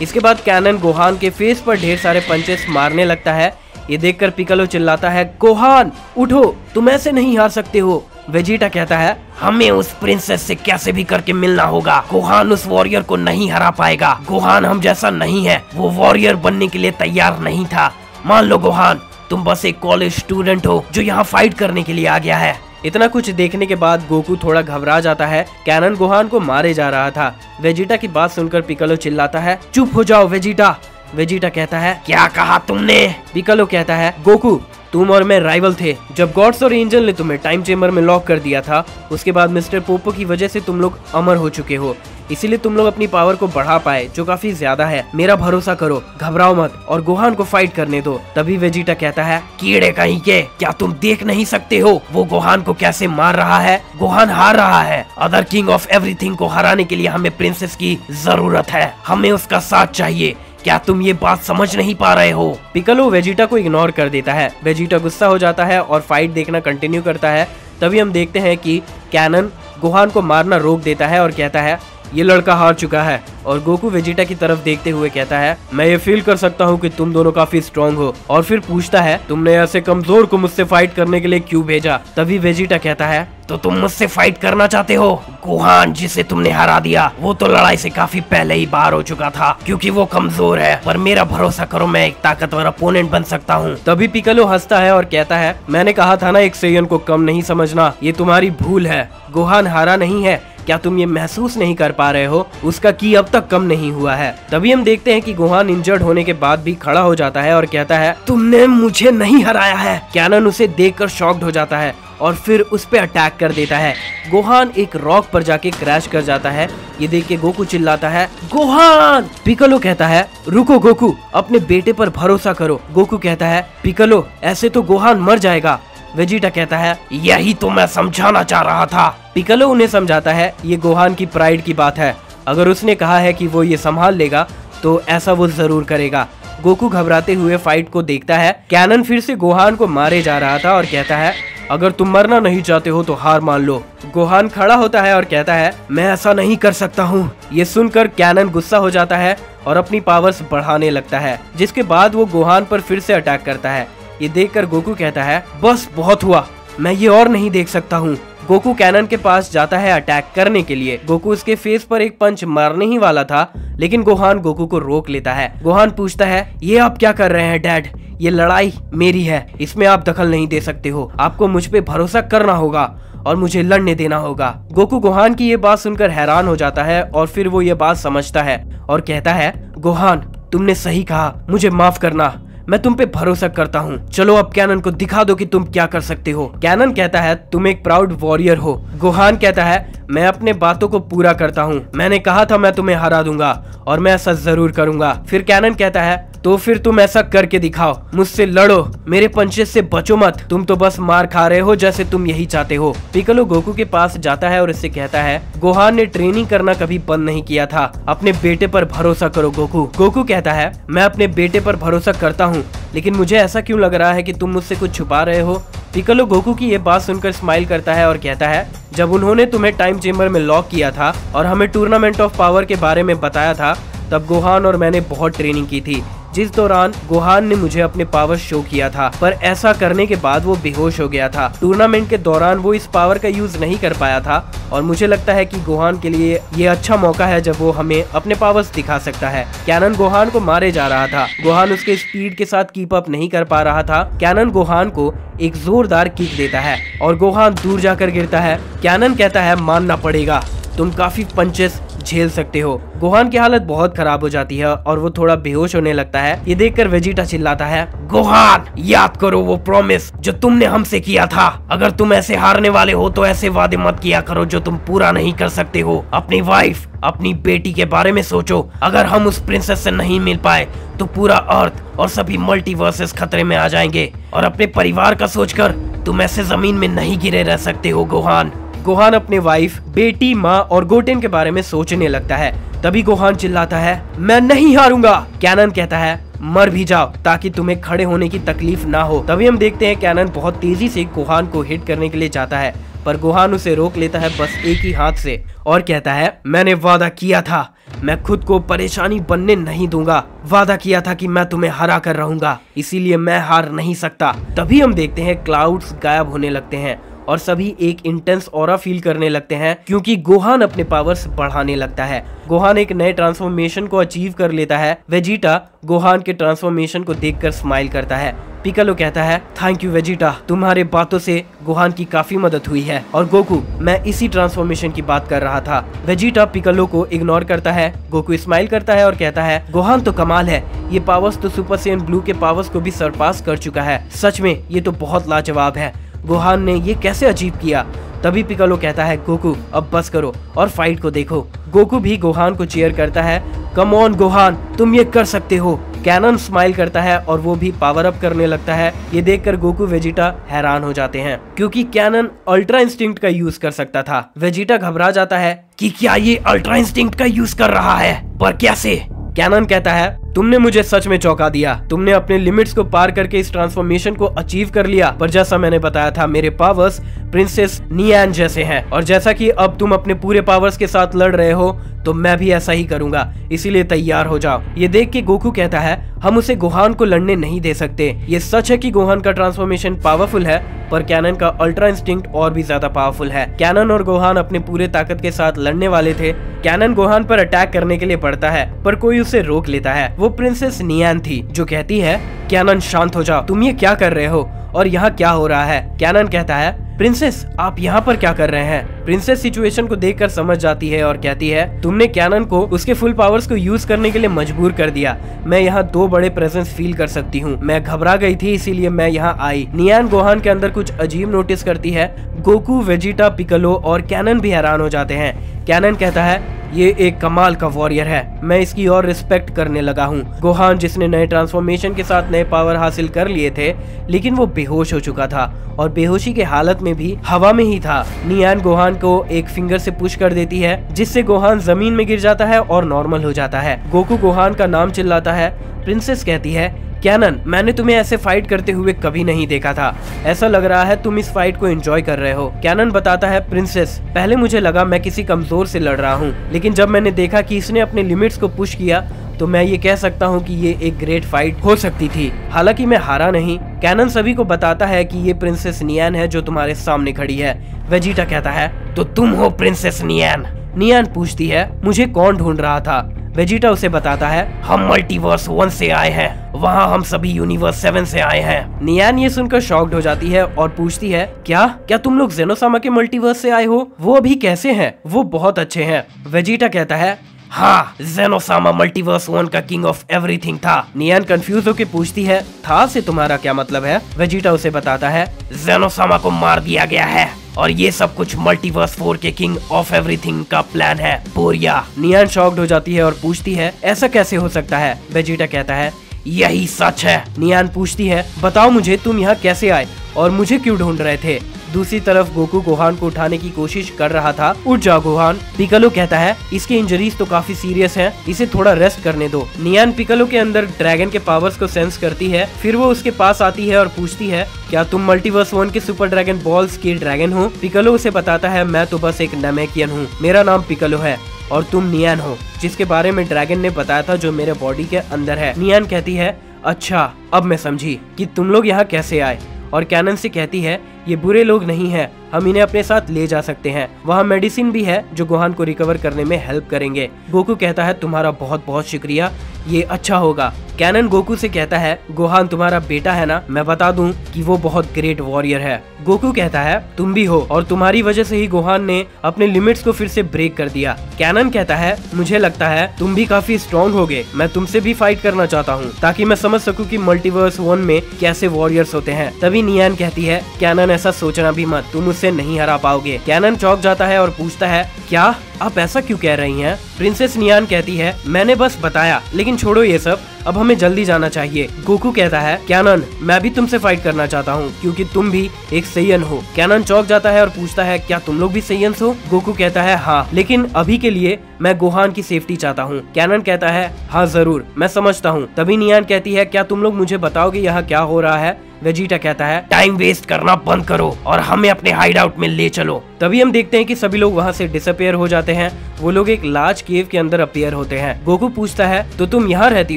इसके बाद कैनन गोहान के फेस पर ढेर सारे पंचेस मारने लगता है। ये देखकर पिकलो चिल्लाता है, गोहान उठो, तुम ऐसे नहीं हार सकते हो। वेजिटा कहता है, हमें उस प्रिंसेस से कैसे भी करके मिलना होगा। गोहान उस वॉरियर को नहीं हरा पाएगा। गोहान हम जैसा नहीं है, वो वॉरियर बनने के लिए तैयार नहीं था। मान लो गोहान, तुम बस एक कॉलेज स्टूडेंट हो जो यहाँ फाइट करने के लिए आ गया है। इतना कुछ देखने के बाद गोकू थोड़ा घबरा जाता है। कैनन गोहान को मारे जा रहा था। वेजिटा की बात सुनकर पिकलो चिल्लाता है, चुप हो जाओ वेजिटा। वेजिटा कहता है, क्या कहा तुमने? पिकलो कहता है, गोकू तुम और मैं राइवल थे। जब गॉड्स और एंजल ने तुम्हें टाइम चेम्बर में लॉक कर दिया था, उसके बाद मिस्टर पोपो की वजह से तुम लोग अमर हो चुके हो, इसीलिए तुम लोग अपनी पावर को बढ़ा पाए, जो काफी ज्यादा है। मेरा भरोसा करो, घबराओ मत और गोहान को फाइट करने दो। तभी वेजिटा कहता है, कीड़े कहीं के, क्या तुम देख नहीं सकते हो वो गोहान को कैसे मार रहा है? गोहान हार रहा है। अदर किंग ऑफ एवरीथिंग को हराने के लिए हमें प्रिंसेस की जरूरत है, हमें उसका साथ चाहिए। क्या तुम ये बात समझ नहीं पा रहे हो? पिकलो वेजिटा को इग्नोर कर देता है। वेजिटा गुस्सा हो जाता है और फाइट देखना कंटिन्यू करता है। तभी हम देखते हैं कि कैनन गोहान को मारना रोक देता है और कहता है, ये लड़का हार चुका है। और गोकू वेजिटा की तरफ देखते हुए कहता है, मैं ये फील कर सकता हूँ कि तुम दोनों काफी स्ट्रांग हो। और फिर पूछता है, तुमने ऐसे कमजोर को मुझसे फाइट करने के लिए क्यों भेजा? तभी वेजिटा कहता है, तो तुम मुझसे फाइट करना चाहते हो? गोहान जिसे तुमने हरा दिया वो तो लड़ाई से काफी पहले ही बाहर हो चुका था क्योंकि वो कमजोर है, पर मेरा भरोसा करो मैं एक ताकतवर अपोनेंट बन सकता हूँ। तभी पिकालो हंसता है और कहता है, मैंने कहा था ना एक सेयन को कम नहीं समझना, ये तुम्हारी भूल है। गोहान हारा नहीं है, क्या तुम ये महसूस नहीं कर पा रहे हो? उसका की अब तक कम नहीं हुआ है। तभी हम देखते हैं कि गोहान इंजर्ड होने के बाद भी खड़ा हो जाता है और कहता है, तुमने मुझे नहीं हराया है। कैनन उसे देखकर शॉक्ड हो जाता है और फिर उस पे अटैक कर देता है। गोहान एक रॉक पर जाके क्रैश कर जाता है। ये देख के गोकू चिल्लाता है, गोहान! पिकालो कहता है, रुको गोकू, अपने बेटे पर भरोसा करो। गोकू कहता है, पिकालो ऐसे तो गोहान मर जाएगा। वेजिटा कहता है, यही तो मैं समझाना चाह रहा था। पिकालो उन्हें समझाता है, ये गोहान की प्राइड की बात है, अगर उसने कहा है कि वो ये संभाल लेगा तो ऐसा वो जरूर करेगा। गोकू घबराते हुए फाइट को देखता है। कैनन फिर से गोहान को मारे जा रहा था और कहता है, अगर तुम मरना नहीं चाहते हो तो हार मान लो। गोहान खड़ा होता है और कहता है, मैं ऐसा नहीं कर सकता हूँ। ये सुनकर कैनन गुस्सा हो जाता है और अपनी पावर्स बढ़ाने लगता है, जिसके बाद वो गोहान पर फिर से अटैक करता है। ये देखकर गोकू कहता है, बस बहुत हुआ, मैं ये और नहीं देख सकता हूँ। गोकू कैनन के पास जाता है अटैक करने के लिए। गोकू उसके फेस पर एक पंच मारने ही वाला था, लेकिन गोहान गोकू को रोक लेता है। गोहान पूछता है, ये आप क्या कर रहे हैं डैड? ये लड़ाई मेरी है, इसमें आप दखल नहीं दे सकते हो। आपको मुझ पे भरोसा करना होगा और मुझे लड़ने देना होगा। गोकू गोहान की ये बात सुनकर हैरान हो जाता है और फिर वो ये बात समझता है और कहता है, गोहान तुमने सही कहा, मुझे माफ करना, मैं तुम पे भरोसा करता हूँ। चलो अब कैनन को दिखा दो कि तुम क्या कर सकते हो। कैनन कहता है, तुम एक प्राउड वॉरियर हो। गोहान कहता है, मैं अपने बातों को पूरा करता हूँ, मैंने कहा था मैं तुम्हें हरा दूंगा और मैं ऐसा जरूर करूंगा। फिर कैनन कहता है, तो फिर तुम ऐसा करके दिखाओ, मुझसे लड़ो, मेरे पंचेस से बचो मत, तुम तो बस मार खा रहे हो जैसे तुम यही चाहते हो। पिकालो गोकू के पास जाता है और इससे कहता है, गोहान ने ट्रेनिंग करना कभी बंद नहीं किया था, अपने बेटे पर भरोसा करो गोकू। गोकू कहता है, मैं अपने बेटे पर भरोसा करता हूँ, लेकिन मुझे ऐसा क्यों लग रहा है कि तुम मुझसे कुछ छुपा रहे हो। पिकालो गोकू की ये बात सुनकर स्माइल करता है और कहता है, जब उन्होंने तुम्हें टाइम चेम्बर में लॉक किया था और हमें टूर्नामेंट ऑफ पावर के बारे में बताया था, तब गोहान और मैंने बहुत ट्रेनिंग की थी, जिस दौरान गोहान ने मुझे अपने पावर शो किया था, पर ऐसा करने के बाद वो बेहोश हो गया था। टूर्नामेंट के दौरान वो इस पावर का यूज नहीं कर पाया था और मुझे लगता है कि गोहान के लिए ये अच्छा मौका है जब वो हमें अपने पावर्स दिखा सकता है। कैनन गोहान को मारे जा रहा था, गोहान उसके स्पीड के साथ कीप अप नहीं कर पा रहा था। कैनन गोहान को एक जोरदार किक देता है और गोहान दूर जाकर गिरता है। कैनन कहता है, मानना पड़ेगा, तुम काफी पंचेस झेल सकते हो। गोहान की हालत बहुत खराब हो जाती है और वो थोड़ा बेहोश होने लगता है। ये देखकर वेजिटा चिल्लाता है, गोहान याद करो वो प्रॉमिस जो तुमने हमसे किया था। अगर तुम ऐसे हारने वाले हो तो ऐसे वादे मत किया करो जो तुम पूरा नहीं कर सकते हो। अपनी वाइफ, अपनी बेटी के बारे में सोचो। अगर हम उस प्रिंसेस से नहीं मिल पाए तो पूरा अर्थ और सभी मल्टीवर्सेस खतरे में आ जाएंगे। और अपने परिवार का सोचकर तुम ऐसे जमीन में नहीं गिरे रह सकते हो गोहान। गोहान अपने वाइफ, बेटी, माँ और गोटेन के बारे में सोचने लगता है। तभी गोहान चिल्लाता है, मैं नहीं हारूंगा। कैनन कहता है, मर भी जाओ ताकि तुम्हें खड़े होने की तकलीफ ना हो। तभी हम देखते हैं कैनन बहुत तेजी से गोहान को हिट करने के लिए जाता है, पर गोहान उसे रोक लेता है बस एक ही हाथ से और कहता है, मैंने वादा किया था, मैं खुद को परेशानी बनने नहीं दूंगा। वादा किया था कि मैं तुम्हें हरा कर रहूंगा, इसीलिए मैं हार नहीं सकता। तभी हम देखते हैं क्लाउड्स गायब होने लगते हैं और सभी एक इंटेंस ऑरा फील करने लगते हैं क्योंकि गोहान अपने पावर्स बढ़ाने लगता है। गोहान एक नए ट्रांसफॉर्मेशन को अचीव कर लेता है। वेजिटा गोहान के ट्रांसफॉर्मेशन को देखकर स्माइल करता है। पिकालो कहता है, थैंक यू वेजिटा, तुम्हारे बातों से गोहान की काफी मदद हुई है। और गोकू, मैं इसी ट्रांसफॉर्मेशन की बात कर रहा था। वेजिटा पिकालो को इग्नोर करता है। गोकू स्माइल करता है और कहता है, गोहान तो कमाल है, ये पावर्स तो सुपर सैयन ब्लू के पावर्स को भी सरपास कर चुका है। सच में ये तो बहुत लाजवाब है, गोहान ने ये कैसे अचीव किया। तभी पिकालो कहता है, गोकू अब बस करो और फाइट को देखो। गोकू भी गोहान को चीयर करता है, कम ऑन गोहान, तुम ये कर सकते हो। कैनन स्माइल करता है और वो भी पावर अप करने लगता है। ये देखकर गोकू वेजिटा हैरान हो जाते हैं क्योंकि कैनन अल्ट्रा इंस्टिंक्ट का यूज कर सकता था। वेजिटा घबरा जाता है कि क्या ये अल्ट्रा इंस्टिंक्ट का यूज कर रहा है, पर कैसे। कैनन कहता है, तुमने मुझे सच में चौंका दिया। तुमने अपने लिमिट्स को पार करके इस ट्रांसफॉर्मेशन को अचीव कर लिया। पर जैसा मैंने बताया था, मेरे पावर्स प्रिंसेस नियान जैसे हैं, और जैसा कि अब तुम अपने पूरे पावर्स के साथ लड़ रहे हो, तो मैं भी ऐसा ही करूंगा, इसीलिए तैयार हो जाओ। ये देख के गोकू कहता है, हम उसे गोहान को लड़ने नहीं दे सकते। ये सच है कि गोहान का ट्रांसफॉर्मेशन पावरफुल है, पर कैनन का अल्ट्रा इंस्टिंक्ट और भी ज्यादा पावरफुल है। कैनन और गोहान अपने पूरे ताकत के साथ लड़ने वाले थे। कैनन गोहान पर अटैक करने के लिए पड़ता है, पर कोई उसे रोक लेता है। वो प्रिंसेस नियान थी, जो कहती है, कैनन शांत हो जाओ, तुम ये क्या कर रहे हो और यहाँ क्या हो रहा है। कैनन कहता है, प्रिंसेस आप यहाँ पर क्या कर रहे हैं। प्रिंसेस सिचुएशन को देखकर समझ जाती है और कहती है, तुमने कैनन को उसके फुल पावर्स को यूज करने के लिए मजबूर कर दिया। मैं यहाँ 2 बड़े प्रेजेंस फील कर सकती हूँ। मैं घबरा गई थी, इसीलिए मैं यहाँ आई। नियान गोहान के अंदर कुछ अजीब नोटिस करती है। गोकू, वेजिटा, पिकलो और कैनन भी हैरान हो जाते हैं। कैनन कहता है, ये एक कमाल का वॉरियर है, मैं इसकी और रिस्पेक्ट करने लगा हूँ। गोहान जिसने नए ट्रांसफॉर्मेशन के साथ नए पावर हासिल कर लिए थे, लेकिन वो बेहोश हो चुका था और बेहोशी के हालत में भी हवा में ही था। नियान गोहान को एक फिंगर से पुश कर देती है, जिससे गोहान जमीन में गिर जाता है और नॉर्मल हो जाता है। गोकू गोहान का नाम चिल्लाता है। प्रिंसेस कहती है, कैनन मैंने तुम्हें ऐसे फाइट करते हुए कभी नहीं देखा था, ऐसा लग रहा है तुम इस फाइट को एंजॉय कर रहे हो। कैनन बताता है, प्रिंसेस पहले मुझे लगा मैं किसी कमजोर से लड़ रहा हूँ, लेकिन जब मैंने देखा कि इसने अपने लिमिट्स को पुश किया, तो मैं ये कह सकता हूँ कि ये एक ग्रेट फाइट हो सकती थी। हालांकि मैं हारा नहीं। कैनन सभी को बताता है कि ये प्रिंसेस नियान है जो तुम्हारे सामने खड़ी है। वेजिटा कहता है, तो तुम हो प्रिंसेस नियान। नियान पूछती है, मुझे कौन ढूंढ रहा था। वेजिटा उसे बताता है, हम मल्टीवर्स 1 से आए हैं, वहाँ हम सभी यूनिवर्स 7 से आए हैं। नियान ये सुनकर शॉक्ड हो जाती है और पूछती है, क्या तुम लोग जेनोसामा के मल्टीवर्स से आए हो? वो अभी कैसे हैं? वो बहुत अच्छे हैं। वेजिटा कहता है, हाँ, जेनोसामा मल्टीवर्स 1 का किंग ऑफ एवरीथिंग था। नियान कंफ्यूज होकर पूछती है, था से तुम्हारा क्या मतलब है? वेजिटा उसे बताता है, जेनोसामा को मार दिया गया है और ये सब कुछ मल्टीवर्स 4 के किंग ऑफ एवरीथिंग का प्लान है, बोरिया। नियान शॉक्ड हो जाती है और पूछती है, ऐसा कैसे हो सकता है? वेजिटा कहता है, यही सच है। नियान पूछती है, बताओ मुझे, तुम यहाँ कैसे आए और मुझे क्यों ढूंढ रहे थे? दूसरी तरफ गोकू गोहान को उठाने की कोशिश कर रहा था। उठ जाओ गोहान। पिकलो कहता है, इसकी इंजरीज तो काफी सीरियस हैं, इसे थोड़ा रेस्ट करने दो। नियान पिकलो के अंदर ड्रैगन के पावर्स को सेंस करती है। फिर वो उसके पास आती है और पूछती है, क्या तुम मल्टीवर्स 1 के सुपर ड्रैगन बॉल्स की ड्रैगन हो? पिकलो उसे बताता है, मैं तो बस एक नमेकियन हूँ, मेरा नाम पिकलो है और तुम नियान हो, जिसके बारे में ड्रैगन ने बताया था, जो मेरे बॉडी के अंदर है। नियान कहती है, अच्छा अब मैं समझी कि तुम लोग यहाँ कैसे आए। और कैनन से कहती है, ये बुरे लोग नहीं हैं, हम इन्हें अपने साथ ले जा सकते हैं। वहाँ मेडिसिन भी है जो गोहान को रिकवर करने में हेल्प करेंगे। गोकू कहता है, तुम्हारा बहुत बहुत शुक्रिया, ये अच्छा होगा। कैनन गोकू से कहता है, गोहान तुम्हारा बेटा है ना? मैं बता दूं कि वो बहुत ग्रेट वॉरियर है। गोकू कहता है, तुम भी हो, और तुम्हारी वजह से ही गोहान ने अपने लिमिट्स को फिर से ब्रेक कर दिया। कैनन कहता है, मुझे लगता है तुम भी काफी स्ट्रॉन्ग होगे, मैं तुमसे भी फाइट करना चाहता हूँ, ताकि मैं समझ सकूं कि मल्टीवर्स 1 में कैसे वॉरियर्स होते हैं। तभी नियान कहती है, कैनन ऐसा सोचना भी मत, तुम उससे नहीं हरा पाओगे। कैनन चौंक जाता है और पूछता है, क्या आप ऐसा क्यों कह रही हैं? प्रिंसेस नियान कहती है, मैंने बस बताया, लेकिन छोड़ो ये सब, अब हमें जल्दी जाना चाहिए। गोकू कहता है, कैनन मैं भी तुमसे फाइट करना चाहता हूँ, क्योंकि तुम भी एक सैयन हो। कैनन चौंक जाता है और पूछता है, क्या तुम लोग भी सैयन्स हो? गोकू कहता है, हाँ, लेकिन अभी के लिए मैं गोहान की सेफ्टी चाहता हूँ। कैनन कहता है, हाँ जरूर, मैं समझता हूँ। तभी नियान कहती है, क्या तुम लोग मुझे बताओगे यहाँ क्या हो रहा है? वेजिटा कहता है, टाइम वेस्ट करना बंद करो और हमें अपने हाइड आउट में ले चलो। तभी हम देखते हैं कि सभी लोग वहाँ से डिसअपियर हो जाते हैं। वो लोग एक लार्ज केव के अंदर अपीयर होते हैं। गोकू पूछता है, तो तुम यहाँ रहती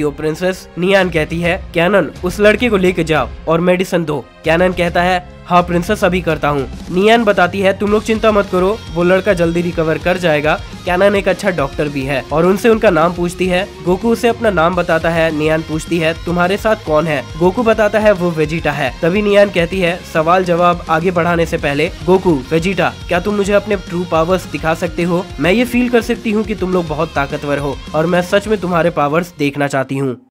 हो प्रिंसेस? नियान कहती है, कैनन उस लड़के को लेके जाओ और मेडिसिन दो। कैनन कहता है, हाँ प्रिंसेस अभी करता हूँ। नियान बताती है, तुम लोग चिंता मत करो, वो लड़का जल्दी रिकवर कर जाएगा। कैनन एक अच्छा डॉक्टर भी है और उनसे उनका नाम पूछती है। गोकू उसे अपना नाम बताता है। नियान पूछती है, तुम्हारे साथ कौन है? गोकू बताता है, वो वेजिटा है। तभी नियान कहती है, सवाल जवाब आगे बढ़ाने से पहले, गोकू, वेजिटा, क्या तुम मुझे अपने ट्रू पावर्स दिखा सकते हो? मैं ये फील कर सकती हूँ कि तुम लोग बहुत ताकतवर हो और मैं सच में तुम्हारे पावर्स देखना चाहती हूँ।